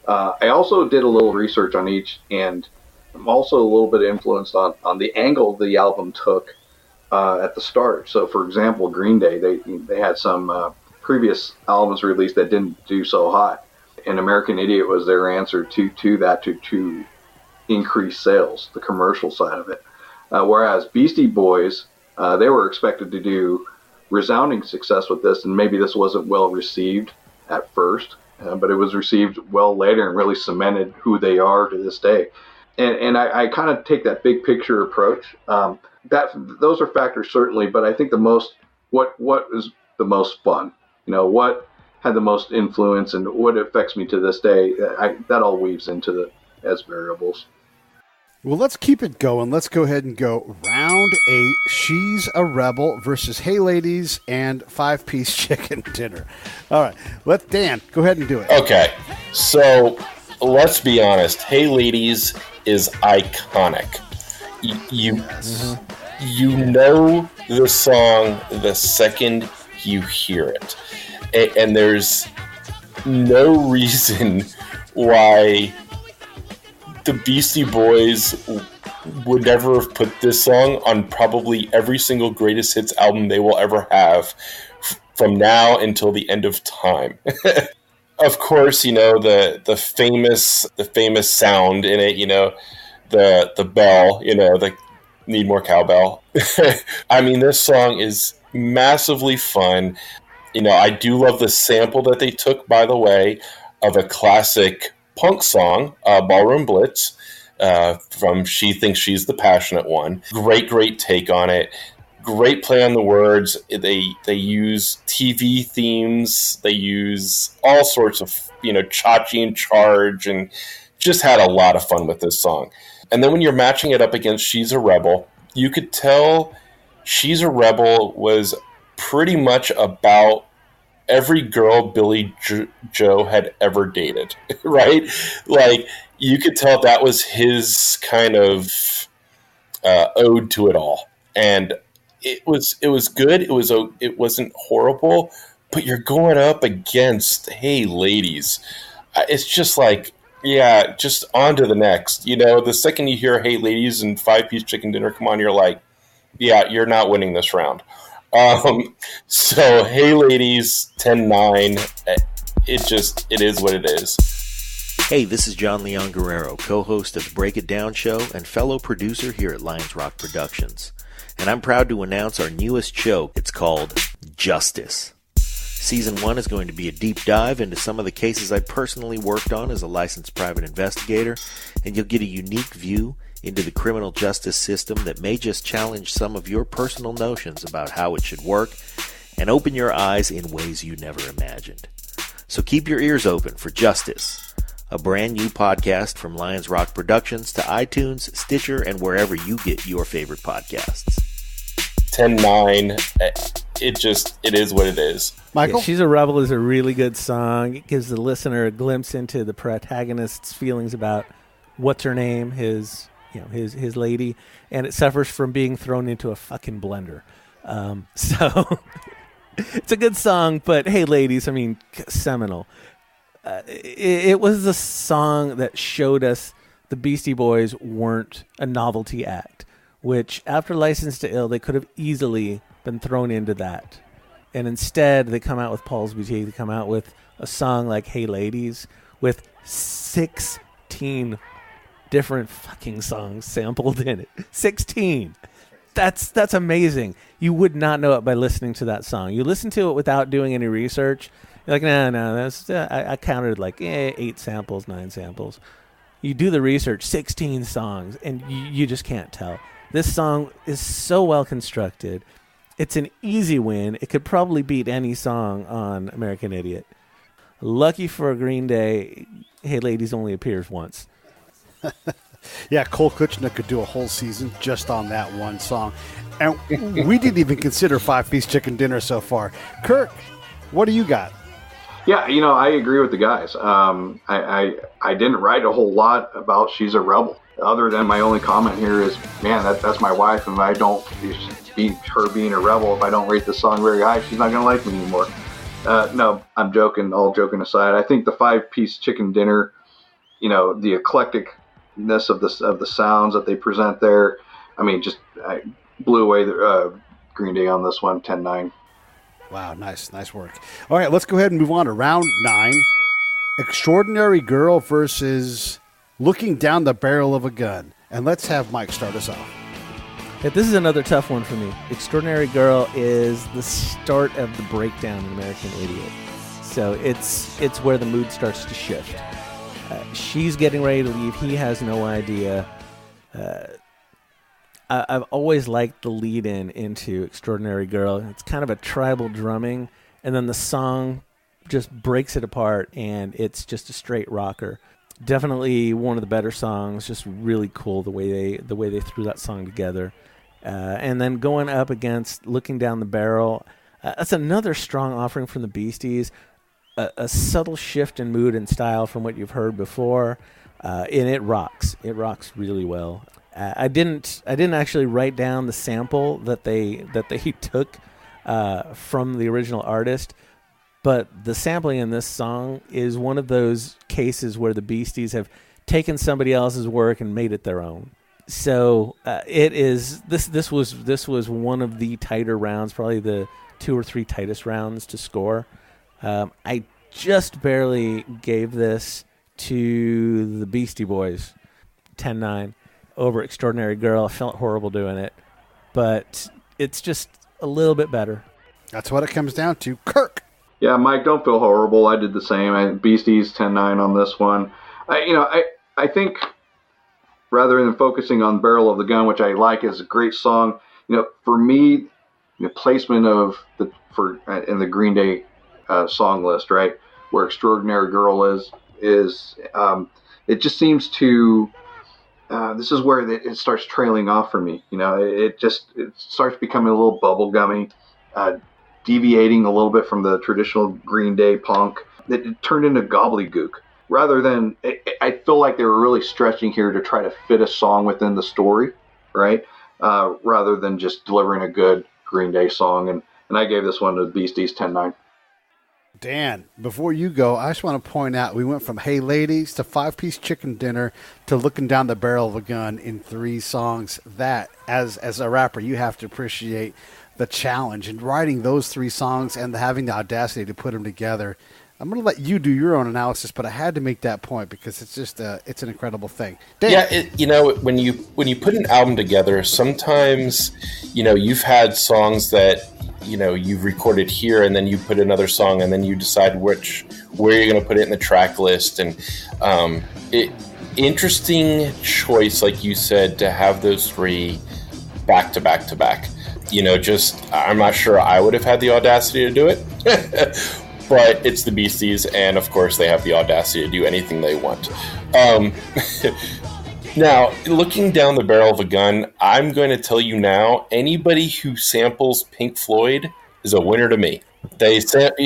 I also did a little research on each, and I'm also a little bit influenced on the angle the album took at the start. So, for example, Green Day, they had some previous albums released that didn't do so hot, and American Idiot was their answer to that to increase sales, the commercial side of it. Whereas Beastie Boys, they were expected to do resounding success with this, and maybe this wasn't well received at first, but it was received well later and really cemented who they are to this day. And I kind of take that big picture approach. Those are factors certainly, but I think what is the most fun, what had the most influence and what affects me to this day, that all weaves into as variables. Well, let's keep it going. Let's go ahead and go round 8. She's a Rebel versus Hey Ladies and 5-Piece Chicken Dinner. All right. Let Dan go ahead and do it. Okay. So let's be honest. Hey Ladies is iconic. You know the song the second you hear it. And there's no reason why the Beastie Boys would never have put this song on probably every single greatest hits album they will ever have from now until the end of time. Of course, the famous sound in it, the bell, the need more cowbell. I mean, this song is massively fun. I do love the sample that they took, by the way, of a classic punk song, Ballroom Blitz, from She Thinks She's the Passionate One. Great take on it. Great play on the words. They use TV themes. They use all sorts of, Chachi and Charge, and just had a lot of fun with this song. And then when you're matching it up against She's a Rebel, you could tell She's a Rebel was pretty much about every girl Billy Joe had ever dated, right? Like, you could tell that was his kind of ode to it all. And it was good. It wasn't horrible, but you're going up against Hey Ladies. It's just like, yeah, just on to the next. The second you hear Hey Ladies and 5-Piece Chicken Dinner come on, you're like, yeah, you're not winning this round. So Hey Ladies, 10-9. It is what it is. Hey, this is John Leon Guerrero, co-host of the Break It Down show and fellow producer here at Lions Rock Productions. And I'm proud to announce our newest show. It's called Justice. Season 1 is going to be a deep dive into some of the cases I personally worked on as a licensed private investigator, and you'll get a unique view into the criminal justice system that may just challenge some of your personal notions about how it should work and open your eyes in ways you never imagined. So keep your ears open for Justice, a brand new podcast from Lions Rock Productions to iTunes, Stitcher, and wherever you get your favorite podcasts. 10-9. It is what it is. Michael? Yeah, She's a Rebel is a really good song. It gives the listener a glimpse into the protagonist's feelings about what's her name, his lady, and it suffers from being thrown into a fucking blender. So it's a good song, but Hey Ladies, I mean, seminal. It was the song that showed us the Beastie Boys weren't a novelty act, which after License to Ill, they could have easily been thrown into that. And instead, they come out with Paul's Boutique. They come out with a song like Hey Ladies with 16 different fucking songs sampled in it. 16. That's amazing. You would not know it by listening to that song. You listen to it without doing any research. You're like, no, that's I counted like 8 samples, 9 samples. You do the research, 16 songs, and you just can't tell. This song is so well constructed. It's an easy win. It could probably beat any song on American Idiot. Lucky for Green Day, Hey Ladies only appears once. Yeah, Cole Kutchner could do a whole season just on that one song. And we didn't even consider Five-Piece Chicken Dinner so far. Kirk, what do you got? Yeah, I agree with the guys. I didn't write a whole lot about She's a Rebel, other than my only comment here is, man, that's my wife, and if I don't her being a rebel, if I don't rate the song very high, she's not going to like me anymore. No, I'm joking. All joking aside, I think the Five-Piece Chicken Dinner, the eclecticness of the sounds that they present there, I blew away the Green Day on this one, 10-9. Wow, nice work. All right, let's go ahead and move on to round 9. Extraordinary Girl versus Looking Down the Barrel of a Gun. And let's have Mike start us off. Yeah, this is another tough one for me. Extraordinary Girl is the start of the breakdown in American Idiot. So it's where the mood starts to shift. She's getting ready to leave. He has no idea. I've always liked the lead-in into Extraordinary Girl. It's kind of a tribal drumming, and then the song just breaks it apart, and it's just a straight rocker. Definitely one of the better songs. Just really cool the way they threw that song together. And then going up against Looking Down the Barrel, that's another strong offering from the Beasties. A subtle shift in mood and style from what you've heard before, and it rocks. It rocks really well. I didn't actually write down the sample that they took from the original artist, but the sampling in this song is one of those cases where the Beasties have taken somebody else's work and made it their own. So it is this was one of the tighter rounds, probably the 2 or 3 tightest rounds to score. I just barely gave this to the Beastie Boys, 10-9. Over Extraordinary Girl. I felt horrible doing it, but it's just a little bit better. That's what it comes down to. Kirk. Yeah, Mike, don't feel horrible. I did the same. Beasties 10-9 on this one. I think rather than focusing on Barrel of the Gun, which I like is a great song, for me, the placement of in the Green Day song list, right, where Extraordinary Girl is it just seems to. This is where it starts trailing off for me. It starts becoming a little bubblegummy, deviating a little bit from the traditional Green Day punk. It turned into gobbledygook. Rather than, I feel like they were really stretching here to try to fit a song within the story, right? Rather than just delivering a good Green Day song. And I gave this one to the Beasties 10-9. Dan, before you go, I just want to point out we went from Hey Ladies to Five-Piece Chicken Dinner to Looking Down the Barrel of a Gun in 3 songs. That, as a rapper, you have to appreciate the challenge in writing those 3 songs and having the audacity to put them together. I'm going to let you do your own analysis, but I had to make that point because it's just it's an incredible thing. Dan. Yeah, when you put an album together, sometimes you've had songs that you've recorded here, and then you put another song, and then you decide where you're going to put it in the track list. And interesting choice, like you said, to have those 3 back to back to back. I'm not sure I would have had the audacity to do it, but it's the Beasties, and of course they have the audacity to do anything they want. Now, Looking Down the Barrel of a Gun, I'm going to tell you now, anybody who samples Pink Floyd is a winner to me. They sampled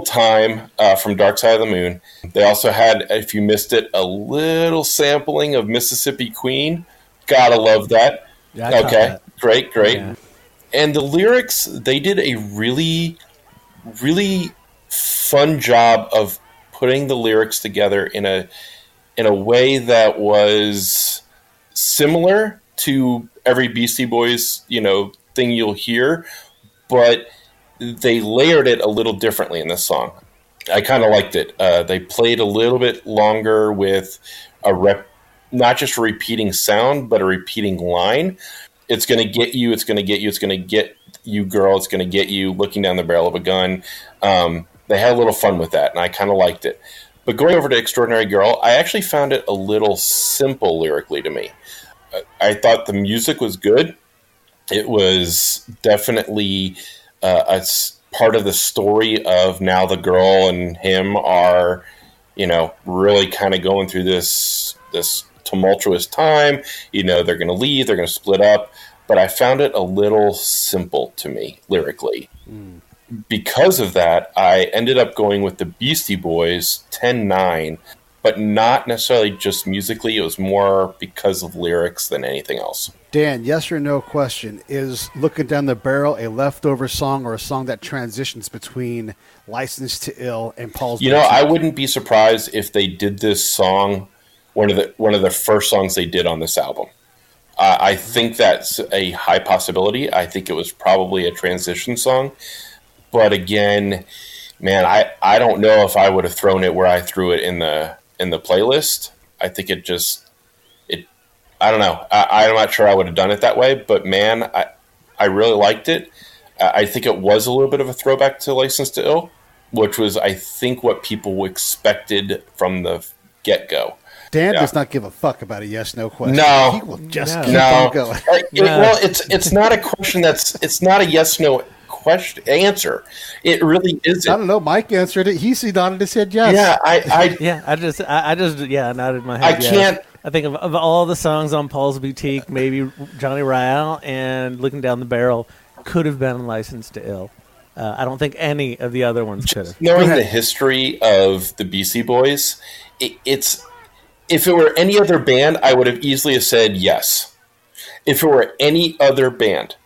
Time from Dark Side of the Moon. They also had, if you missed it, a little sampling of Mississippi Queen. Gotta love that. Yeah, okay, great. Yeah. And the lyrics, they did a really, really fun job of putting the lyrics together in a way that was similar to every Beastie Boys, thing you'll hear, but they layered it a little differently in this song. I kind of liked it. They played a little bit longer with not just a repeating sound, but a repeating line. It's going to get you, it's going to get you, it's going to get you, girl, it's going to get you, Looking Down the Barrel of a Gun. They had a little fun with that, and I kind of liked it. But going over to Extraordinary Girl, I actually found it a little simple lyrically to me. I thought the music was good. It was definitely a part of the story of now the girl and him are really kind of going through this tumultuous time. They're going to leave, they're going to split up, but I found it a little simple to me lyrically. Because of that, I ended up going with the Beastie Boys 10-9, but not necessarily just musically. It was more because of lyrics than anything else. Dan, yes or no question. Is Looking Down the Barrel a leftover song or a song that transitions between License to Ill and Paul's Boutique? I wouldn't be surprised if they did this song, one of the first songs they did on this album. I think that's a high possibility. I think it was probably a transition song. But again, man, I don't know if I would have thrown it where I threw it in the playlist. I think I don't know. I'm not sure I would have done it that way, but man, I really liked it. I think it was a little bit of a throwback to License to Ill, which was, I think, what people expected from the get-go. Dan does not give a fuck about a yes/no question. No, he will just keep on going. Well, it's not a question it's not a yes/no answer. It really isn't. I don't know. Mike answered it. He nodded his head yes. Yeah, I just nodded my head. I can't. I think of all the songs on Paul's Boutique, maybe Johnny Ryle and Looking Down the Barrel could have been Licensed to Ill. I don't think any of the other ones could have. Knowing the history of the Beastie Boys, it's if it were any other band, I would have easily said yes. If it were any other band,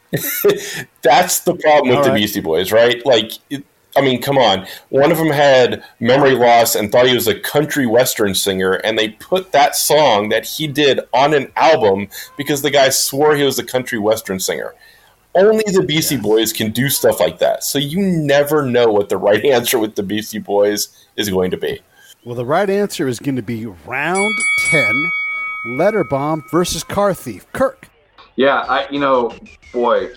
that's the problem with the Beastie Boys, right? Come on. One of them had memory loss and thought he was a country western singer, and they put that song that he did on an album because the guy swore he was a country western singer. Only the Beastie Boys can do stuff like that. So you never know what the right answer with the Beastie Boys is going to be. Well, the right answer is going to be round 10, Letter Bomb versus Car Thief. Kirk. Yeah, boy,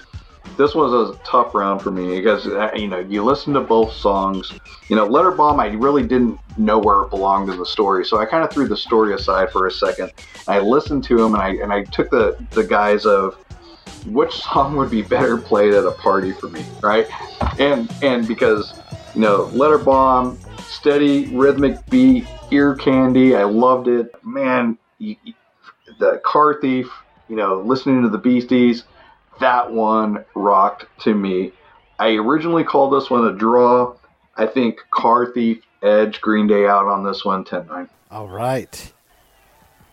this was a tough round for me because, you listen to both songs. Letter Bomb, I really didn't know where it belonged in the story, so I kind of threw the story aside for a second. I listened to them, and I took the guise of which song would be better played at a party for me, right? And because, Letter Bomb, steady, rhythmic beat, ear candy, I loved it. Man, the Car Thief, listening to the Beasties, that one rocked to me. I originally called this one a draw. I think Car Thief edged Green Day out on this one, 10-9. All right.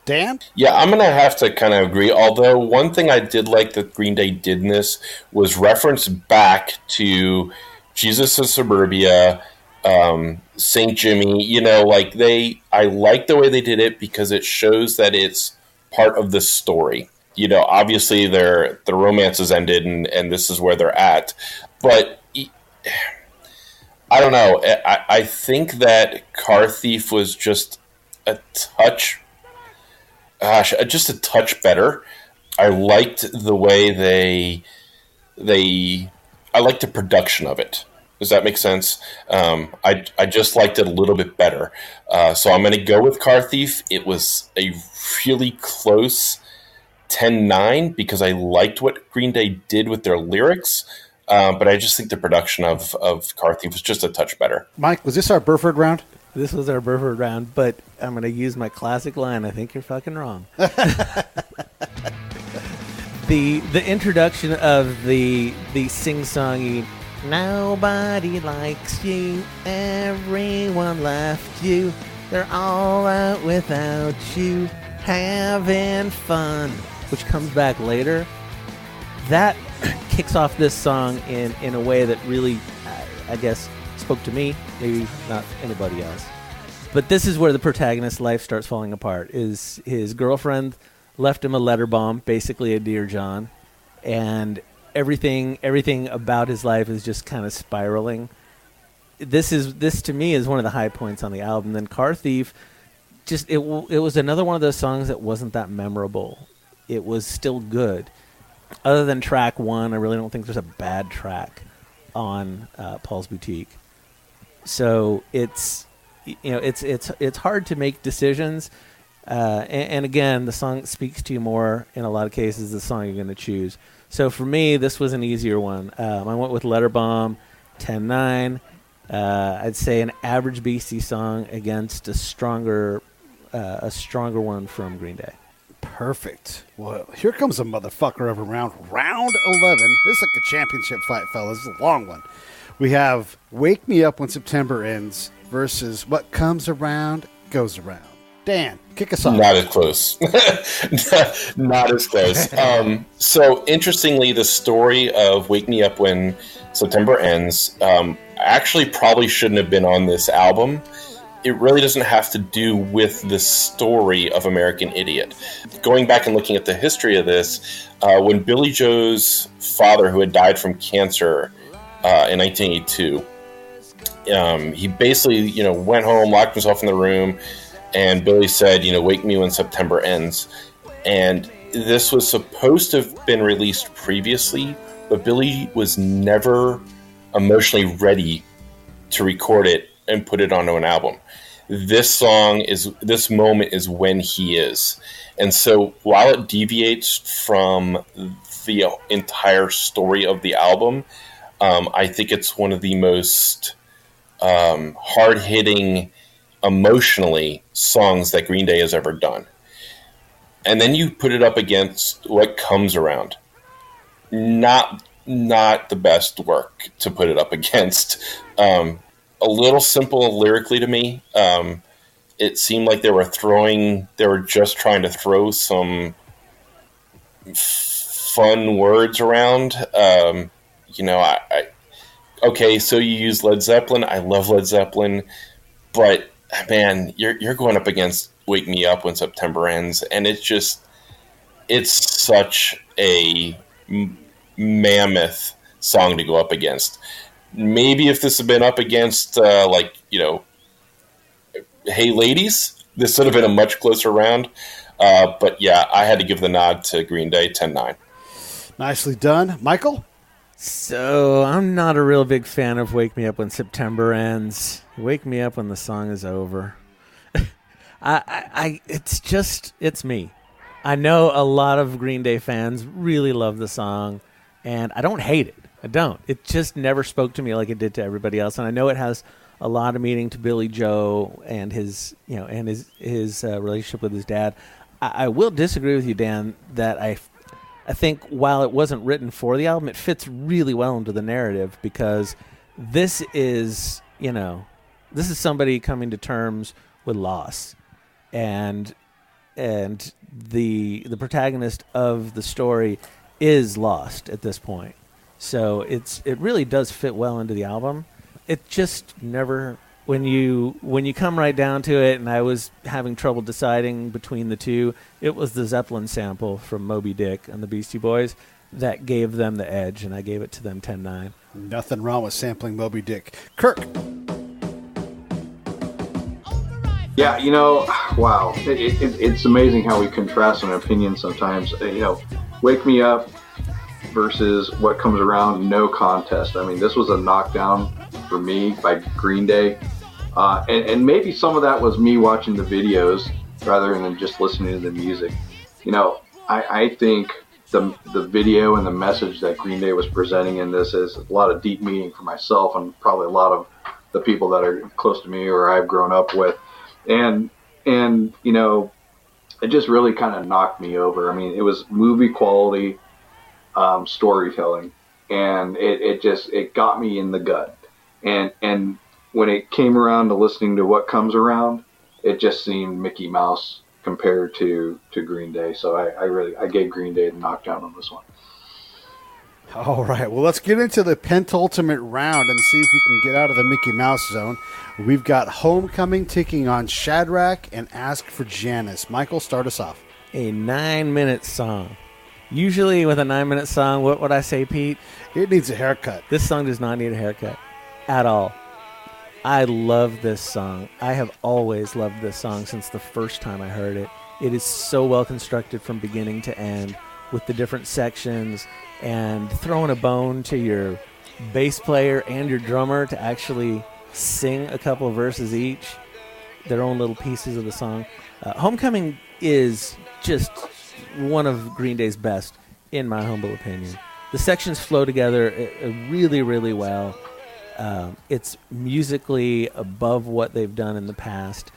Dan? Yeah, I'm going to have to kind of agree. Although one thing I did like that Green Day did in this was reference back to Jesus of Suburbia, St. Jimmy. I like the way they did it because it shows that it's part of the story. Obviously the romance has ended and this is where they're at. But I don't know. I think that Car Thief was just a touch better. I liked the way I liked the production of it. Does that make sense? I just liked it a little bit better. So I'm going to go with Car Thief. It was a really close 10-9 because I liked what Green Day did with their lyrics, but I just think the production of Car Thief was just a touch better. Mike, was this our Burford round? This was our Burford round, but I'm going to use my classic line. I think you're fucking wrong. The introduction of the sing-songy, nobody likes you, everyone left you, they're all out without you, having fun, which comes back later, that kicks off this song in a way that really, I guess, spoke to me, maybe not anybody else. But this is where the protagonist's life starts falling apart. Is his girlfriend left him a letter bomb, basically a Dear John, and everything about his life is just kind of spiraling. This to me is one of the high points on the album. Then Car Thief, it was another one of those songs that wasn't that memorable. It was still good. Other than track 1, I really don't think there's a bad track on Paul's Boutique. So it's hard to make decisions. And again, the song speaks to you more in a lot of cases, the song you're going to choose. So for me, this was an easier one. I went with Letter Bomb, 10-9. I'd say an average Beastie song against a stronger one from Green Day. Perfect. Well, here comes a motherfucker of round 11. This is like a championship fight, fellas. This is a long one. We have Wake Me Up When September Ends versus What Comes Around Goes Around. Dan, kick us off. Not as close. Not as close. So, interestingly, the story of Wake Me Up When September Ends actually probably shouldn't have been on this album. It really doesn't have to do with the story of American Idiot. Going back and looking at the history of this, when Billy Joe's father, who had died from cancer in 1982, he basically, went home, locked himself in the room, and Billy said, wake me when September ends. And this was supposed to have been released previously, but Billy was never emotionally ready to record it and put it onto an album. This moment is when he is. And so while it deviates from the entire story of the album, I think it's one of the most hard-hitting, emotionally, songs that Green Day has ever done. And then you put it up against What Comes Around. Not the best work to put it up against. A little simple lyrically to me. It seemed like they were just trying to throw some fun words around. Okay, so you use Led Zeppelin. I love Led Zeppelin, but man, you're going up against Wake Me Up When September Ends, and it's such a mammoth song to go up against. Maybe if this had been up against, Hey Ladies, this would have been a much closer round. But yeah, I had to give the nod to Green Day, 10-9. Nicely done. Michael? So I'm not a real big fan of Wake Me Up When September Ends. Wake Me Up When the Song Is Over. It's me. I know a lot of Green Day fans really love the song, and I don't hate it. I don't. It just never spoke to me like it did to everybody else, and I know it has a lot of meaning to Billy Joe and his relationship with his dad. I will disagree with you, Dan, that I think while it wasn't written for the album, it fits really well into the narrative because this is somebody coming to terms with loss, and the protagonist of the story is lost at this point. So it really does fit well into the album. It just never, when you come right down to it, and I was having trouble deciding between the two, it was the Zeppelin sample from Moby Dick and the Beastie Boys that gave them the edge, and I gave it to them 10-9. Nothing wrong with sampling Moby Dick. Kirk. Yeah, wow. It's amazing how we contrast an opinion sometimes. Wake Me Up versus What Comes Around, no contest. I mean, this was a knockdown for me by Green Day. And maybe some of that was me watching the videos rather than just listening to the music. I think the video and the message that Green Day was presenting in this is a lot of deep meaning for myself and probably a lot of the people that are close to me or I've grown up with. And it just really kind of knocked me over. I mean, it was movie quality storytelling, and it got me in the gut. And when it came around to listening to What Comes Around, it just seemed Mickey Mouse compared to Green Day. So I gave Green Day the knockdown on this one. All right, well, let's get into the penultimate round and see if we can get out of the Mickey Mouse zone. We've got Homecoming taking on Shadrach and Ask for Janice. Michael, start us off. A 9-minute song. Usually with a 9-minute song, what would I say, Pete? It needs a haircut. This song does not need a haircut at all. I love this song. I have always loved this song since the first time I heard it. It is so well constructed from beginning to end with the different sections and throwing a bone to your bass player and your drummer to actually sing a couple of verses each, their own little pieces of the song. Homecoming is just one of Green Day's best, in my humble opinion. The sections flow together really, really well. It's musically above what they've done in the past,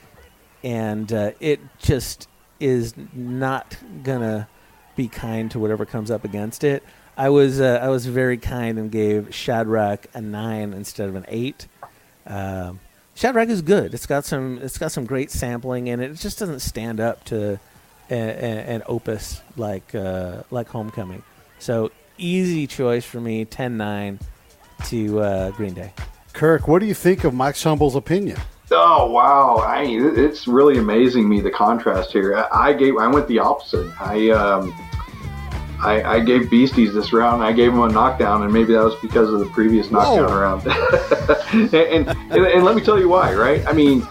and it just is not gonna be kind to whatever comes up against it. I was very kind and gave Shadrach a 9 instead of an 8. Shadrach is good. It's got some great sampling in it. It just doesn't stand up to an opus like Homecoming. So easy choice for me, 10-9 to Green Day. Kirk, what do you think of Mike Humble's opinion? Oh wow! It's really amazing me the contrast here. I went the opposite. I gave Beasties this round. I gave them a knockdown, and maybe that was because of the previous knockdown round. and let me tell you why. Right? I mean,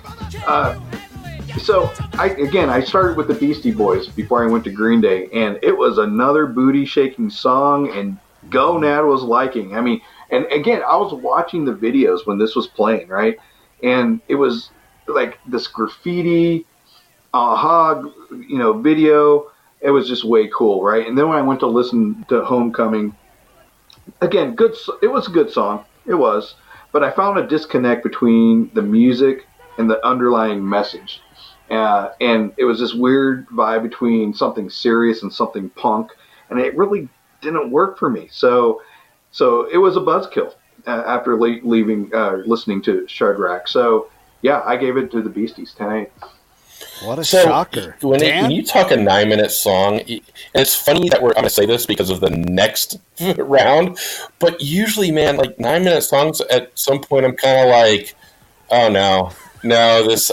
so I started with the Beastie Boys before I went to Green Day, and it was another booty shaking song, and Gonad was liking. I mean, and again, I was watching the videos when this was playing, right? And it was like this graffiti, video. It was just way cool, right? And then when I went to listen to Homecoming, again, good. It was a good song. It was. But I found a disconnect between the music and the underlying message. And it was this weird vibe between something serious and something punk. And it really didn't work for me. So it was a buzzkill after listening to Shadrach. So, yeah, I gave it to the Beasties, 10-8. What a shocker. When you talk a 9-minute song, and it's funny that I'm going to say this because of the next round, but usually, man, like 9-minute songs, at some point I'm kind of like, oh no,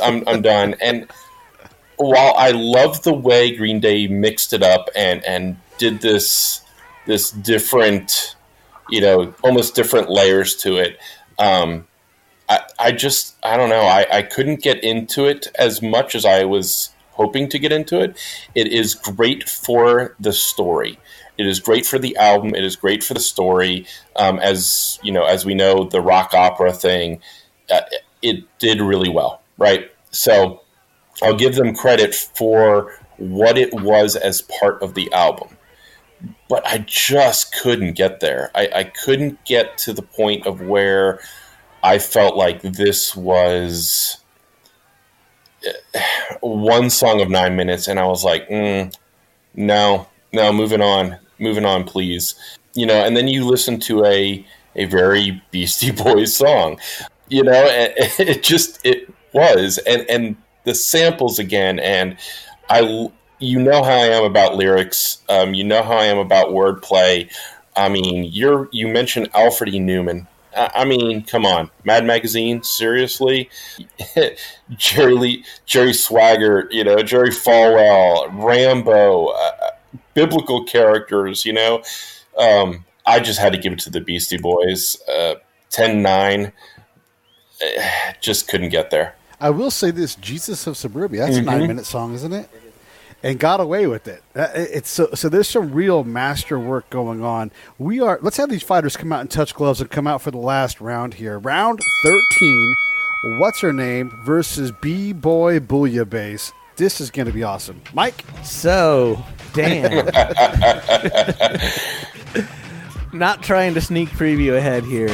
I'm done. And while I love the way Green Day mixed it up and did this different, almost different layers to it, I don't know. I couldn't get into it as much as I was hoping to get into it. It is great for the story. It is great for the album. It is great for the story. As we know, the rock opera thing, it did really well, right? So I'll give them credit for what it was as part of the album. But I just couldn't get there. I couldn't get to the point of where I felt like this was one song of 9 minutes, and I was like, no, moving on, please. And then you listen to a very Beastie Boys song, it was, and the samples again, and how I am about lyrics, how I am about wordplay. I mean, you mentioned Alfred E. Newman. I mean, come on, Mad Magazine, seriously? Jerry Swagger, Jerry Falwell, Rambo, biblical characters, I just had to give it to the Beastie Boys. 10-9, just couldn't get there. I will say this, Jesus of Suburbia, that's a 9-minute song, isn't it? And got away with it. It's so there's some real master work going on. Let's have these fighters come out and touch gloves and come out for the last round here. Round 13, What's Her Name versus B-Boy Bouillabaisse. This is going to be awesome. Mike? So, Dan. Not trying to sneak preview ahead here.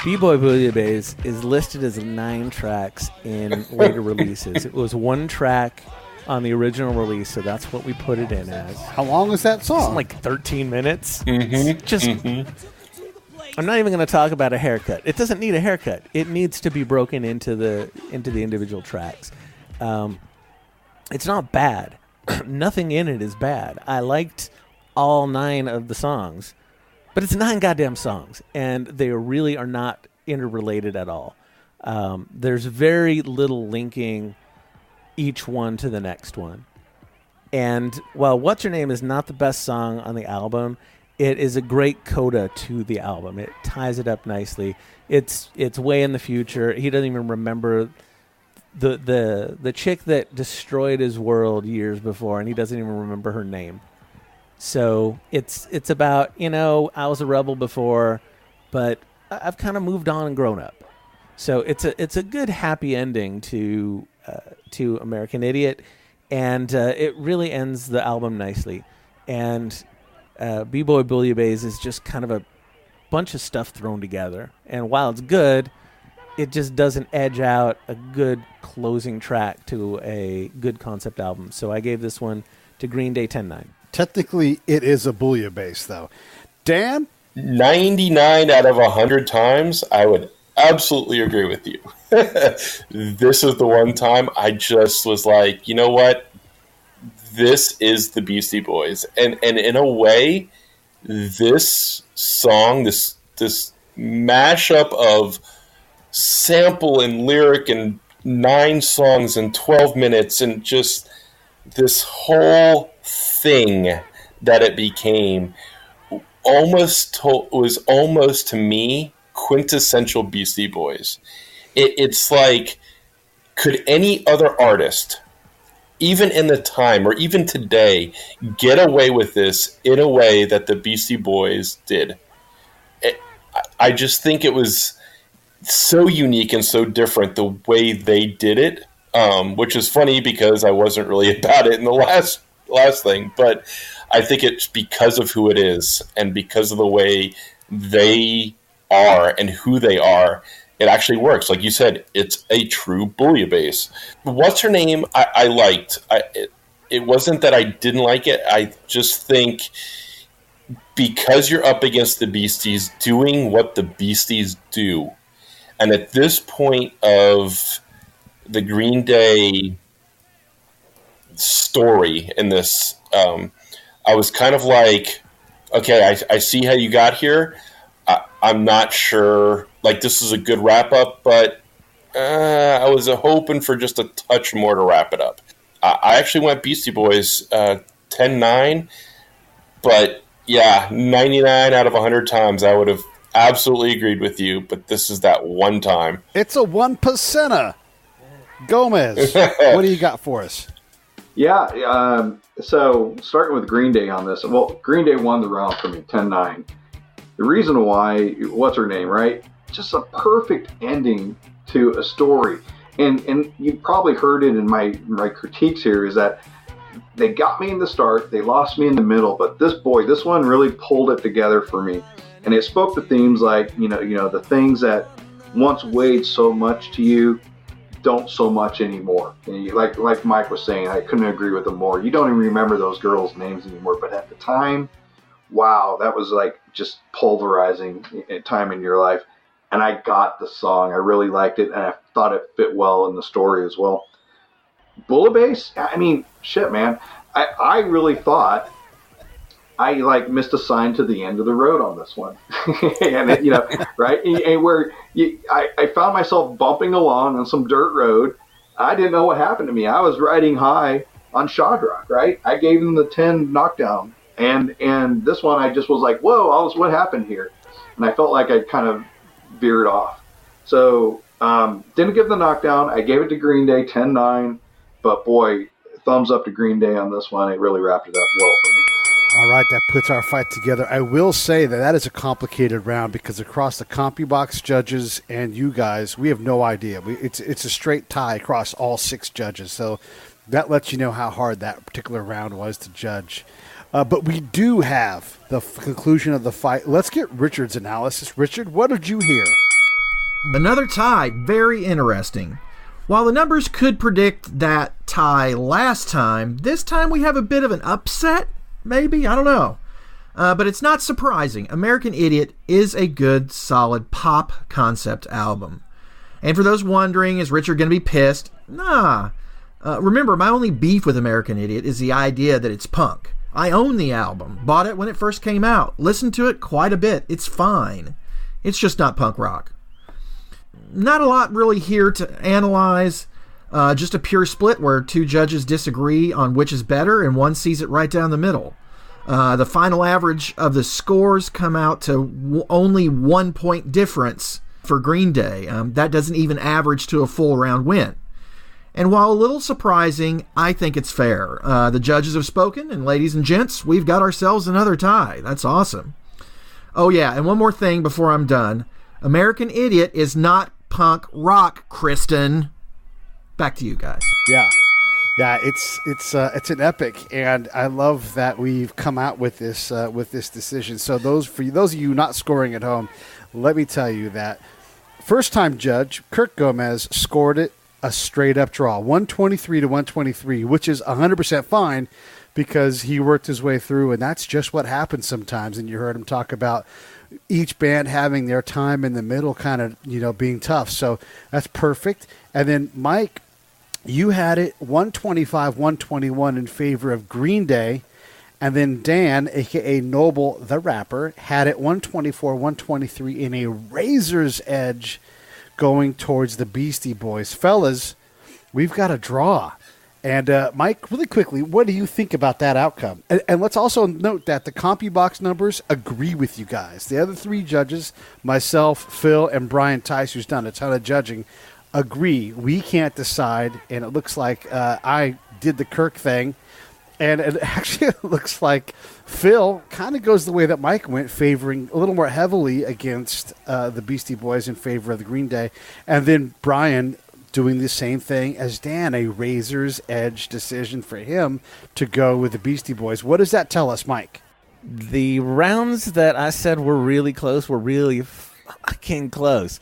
B-Boy Bouillabaisse is listed as 9 tracks in later releases. It was 1 track on the original release, so that's what we put it in as. How long is that song? It's like 13 minutes. I'm not even going to talk about a haircut. It doesn't need a haircut. It needs to be broken into the individual tracks. It's not bad. Nothing in it is bad. I liked all 9 of the songs. But it's 9 goddamn songs, and they really are not interrelated at all. There's very little linking each one to the next one. And while What's Her Name is not the best song on the album, it is a great coda to the album. It ties it up nicely. It's way in the future. He doesn't even remember the chick that destroyed his world years before, and he doesn't even remember her name. So it's about, I was a rebel before, but I've kind of moved on and grown up. So it's a good happy ending to American Idiot, and it really ends the album nicely. And B-Boy Bouillabaisse is just kind of bunch of stuff thrown together. And while it's good, it just doesn't edge out a good closing track to a good concept album. So I gave this one to Green Day 10-9. Technically, it is a bouillabaisse, though. Dan? 99 out of 100 times, I would absolutely agree with you. This is the one time I just was like, you know what? This is the Beastie Boys. And in a way, this song, this mashup of sample and lyric and 9 songs in 12 minutes and just this whole thing that it became was almost to me quintessential Beastie Boys. It's like, could any other artist, even in the time or even today, get away with this in a way that the Beastie Boys did? I just think it was so unique and so different the way they did it, which is funny because I wasn't really about it in the last thing, but I think it's because of who it is and because of the way they are and who they are, it actually works. Like you said, it's a true bouillabaisse. What's Her Name I liked. It wasn't that I didn't like it. I just think because you're up against the Beasties doing what the Beasties do, and at this point of the Green Day story in this, I was kind of like, okay, I see how you got here. I'm not sure, like, this is a good wrap-up, but I was hoping for just a touch more to wrap it up. I actually went Beastie Boys 10-9, but yeah, 99 out of 100 times I would have absolutely agreed with you, but this is that one time. It's a 1%er. Gomez, what do you got for us? Yeah, so starting with Green Day on this. Well, Green Day won the round for me, 10-9. The reason why, What's Her Name, right? Just a perfect ending to a story. And you probably heard it in my critiques here, is that they got me in the start, they lost me in the middle, but this one really pulled it together for me. And it spoke to themes like, you know, the things that once weighed so much to you don't so much anymore. And like Mike was saying, I couldn't agree with him more. You don't even remember those girls' names anymore, but at the time, wow, that was like just pulverizing time in your life. And I got the song. I really liked it, and I thought it fit well in the story as well. Bouillabaisse, I mean, shit, man. I really thought I missed a sign to the end of the road on this one. And it, right? And where I found myself bumping along on some dirt road. I didn't know what happened to me. I was riding high on Shadrach, right? I gave him the 10 knockdown. And this one, I just was like, whoa, what happened here? And I felt like I kind of veered off. So didn't give the knockdown. I gave it to Green Day 10-9. But boy, thumbs up to Green Day on this one. It really wrapped it up well for me. All right, that puts our fight together. I will say that is a complicated round because across the CompuBox judges and you guys, we have no idea. It's a straight tie across all 6 judges. So that lets you know how hard that particular round was to judge. But we do have the conclusion of the fight. Let's get Richard's analysis. Richard, what did you hear? Another tie. Very interesting. While the numbers could predict that tie last time, this time we have a bit of an upset, maybe? I don't know. But it's not surprising. American Idiot is a good, solid pop concept album. And for those wondering, is Richard going to be pissed? Nah. Remember, my only beef with American Idiot is the idea that it's punk. I own the album, bought it when it first came out, listened to it quite a bit. It's fine. It's just not punk rock. Not a lot really here to analyze. Just a pure split where 2 judges disagree on which is better and one sees it right down the middle. The final average of the scores come out to only 1 point difference for Green Day. That doesn't even average to a full round win. And while a little surprising, I think it's fair. The judges have spoken, and ladies and gents, we've got ourselves another tie. That's awesome. Oh yeah, and one more thing before I'm done. American Idiot is not punk rock, Kristen. Back to you guys. Yeah. Yeah, it's an epic, and I love that we've come out with this decision. So those of you not scoring at home, let me tell you that first time judge Kirk Gomez scored it a straight up draw, 123 to 123, which is 100% fine because he worked his way through, and that's just what happens sometimes. And you heard him talk about each band having their time in the middle, kind of being tough. So that's perfect. And then Mike, you had it 125, 121 in favor of Green Day. And then Dan, a.k.a. Noble the Rapper, had it 124, 123 in a razor's edge going towards the Beastie Boys. Fellas, we've got a draw. And Mike, really quickly, what do you think about that outcome? And let's also note that the CompuBox numbers agree with you guys. The other three judges, myself, Phil, and Brian Tice, who's done a ton of judging, agree. We can't decide, and it looks like I did the Kirk thing, and it actually looks like Phil kind of goes the way that Mike went, favoring a little more heavily against the Beastie Boys in favor of the Green Day, and then Brian doing the same thing as Dan, a razor's edge decision for him to go with the Beastie Boys. What does that tell us, Mike? The rounds that I said were really close were really fucking close.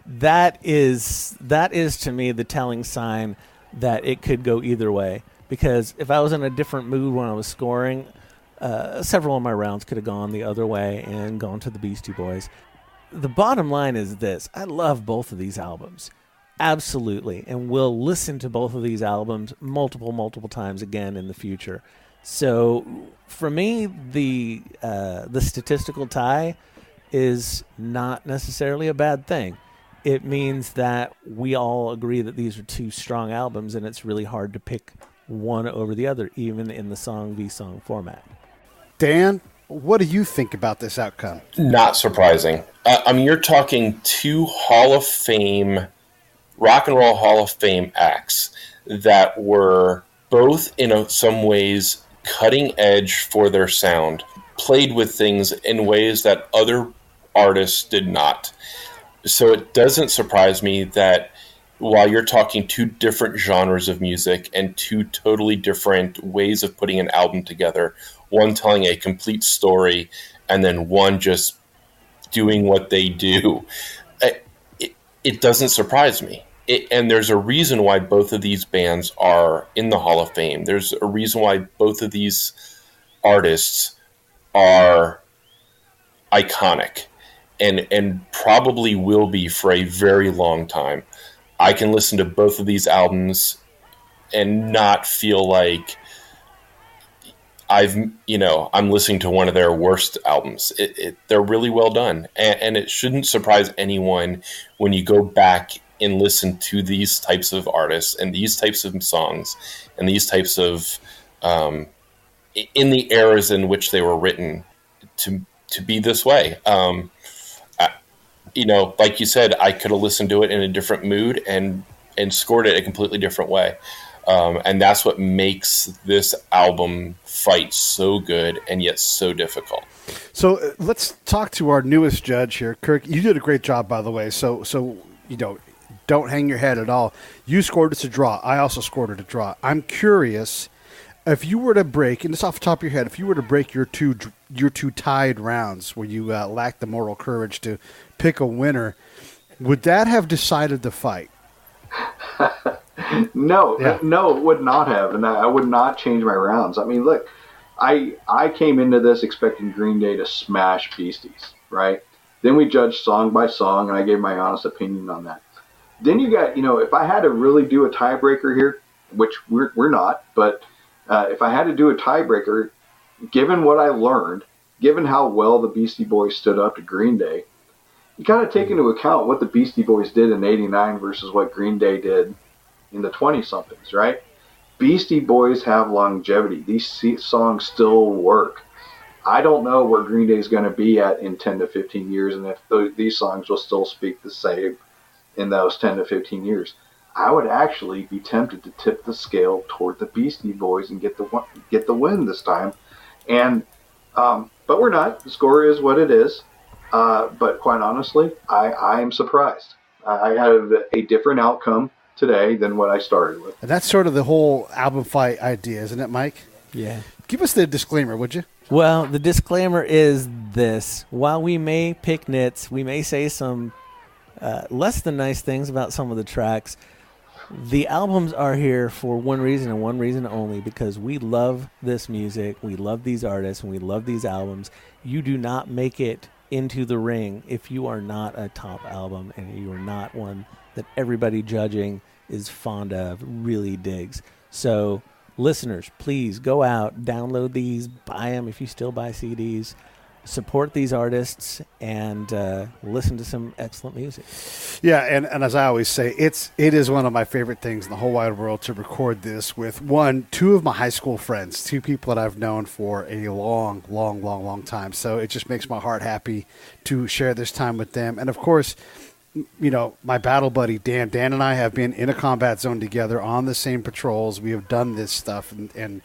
That is to me the telling sign that it could go either way. Because if I was in a different mood when I was scoring, several of my rounds could have gone the other way and gone to the Beastie Boys. The bottom line is this. I love both of these albums. Absolutely. And we'll listen to both of these albums multiple times again in the future. So for me, the statistical tie is not necessarily a bad thing. It means that we all agree that these are two strong albums, and it's really hard to pick one over the other, even in the song v song format. Dan, what do you think about this outcome? Not surprising. I mean, you're talking two Rock and Roll Hall of Fame acts that were both, in some ways, cutting edge for their sound, played with things in ways that other artists did not. So it doesn't surprise me that while you're talking two different genres of music and two totally different ways of putting an album together, one telling a complete story and then one just doing what they do, it doesn't surprise me. And there's a reason why both of these bands are in the Hall of Fame. There's a reason why both of these artists are iconic and probably will be for a very long time. I can listen to both of these albums and not feel like I'm listening to one of their worst albums. They're really well done. And it shouldn't surprise anyone when you go back and listen to these types of artists and these types of songs and these types of in the eras in which they were written to be this way. Like you said, I could have listened to it in a different mood and scored it a completely different way. And that's what makes this album fight so good and yet so difficult. So let's talk to our newest judge here. Kirk, you did a great job, by the way. So don't hang your head at all. You scored it a draw. I also scored it a draw. I'm curious, if you were to break, and it's off the top of your head, if you were to break your two tied rounds where you lacked the moral courage to pick a winner, would that have decided the fight? No, it would not have, and I would not change my rounds. I mean, look, I came into this expecting Green Day to smash Beasties, right? Then we judged song by song, and I gave my honest opinion on that. Then you got, if I had to really do a tiebreaker here, which we're not, but if I had to do a tiebreaker, given what I learned, given how well the Beastie Boys stood up to Green Day, you got to take into account what the Beastie Boys did in '89 versus what Green Day did in the 20-somethings, right? Beastie Boys have longevity. These songs still work. I don't know where Green Day is going to be at in 10 to 15 years, and if these songs will still speak the same in those 10 to 15 years. I would actually be tempted to tip the scale toward the Beastie Boys and get the win this time. And but we're not. The score is what it is. But quite honestly, I am surprised. I have a different outcome today than what I started with. And that's sort of the whole album fight idea, isn't it, Mike? Yeah. Give us the disclaimer, would you? Well, the disclaimer is this. While we may pick nits, we may say some less than nice things about some of the tracks, the albums are here for one reason and one reason only, because we love this music, we love these artists, and we love these albums. You do not make it into the ring if you are not a top album and you are not one that everybody judging is fond of, really digs. So, listeners, please go out, download these, buy them if you still buy CDs, support these artists, and listen to some excellent music. Yeah, and as I always say, it is one of my favorite things in the whole wide world to record this with two of my high school friends, two people that I've known for a long time. So it just makes my heart happy to share this time with them. And of course, you know, my battle buddy Dan. Dan and I have been in a combat zone together on the same patrols. We have done this stuff, and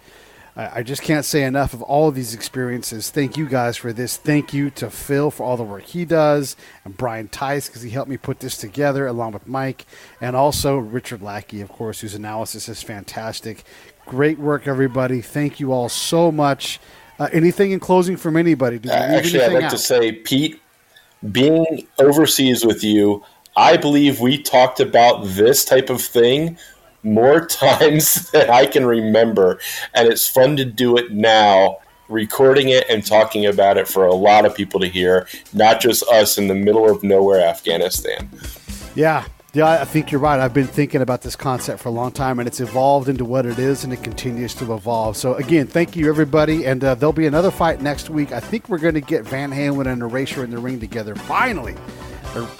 I just can't say enough of all of these experiences. Thank you guys for this. Thank you to Phil for all the work he does, and Brian Tice because he helped me put this together along with Mike, and also Richard Lackey, of course, whose analysis is fantastic. Great work, everybody. Thank you all so much. Anything in closing from anybody? Actually, I'd like to say, Pete, being overseas with you, I believe we talked about this type of thing more times than I can remember, and it's fun to do it now, recording it and talking about it for a lot of people to hear, not just us in the middle of nowhere, Afghanistan. Yeah, I think you're right. I've been thinking about this concept for a long time, and it's evolved into what it is, and it continues to evolve. So, again, thank you, everybody, and there'll be another fight next week. I think we're going to get Van Halen and Erasure in the ring together, finally.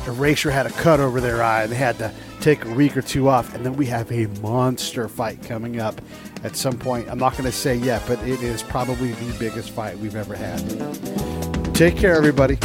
Erasure had a cut over their eye, and they had to take a week or two off, and then we have a monster fight coming up at some point. I'm not going to say yet, but it is probably the biggest fight we've ever had. Take care, everybody.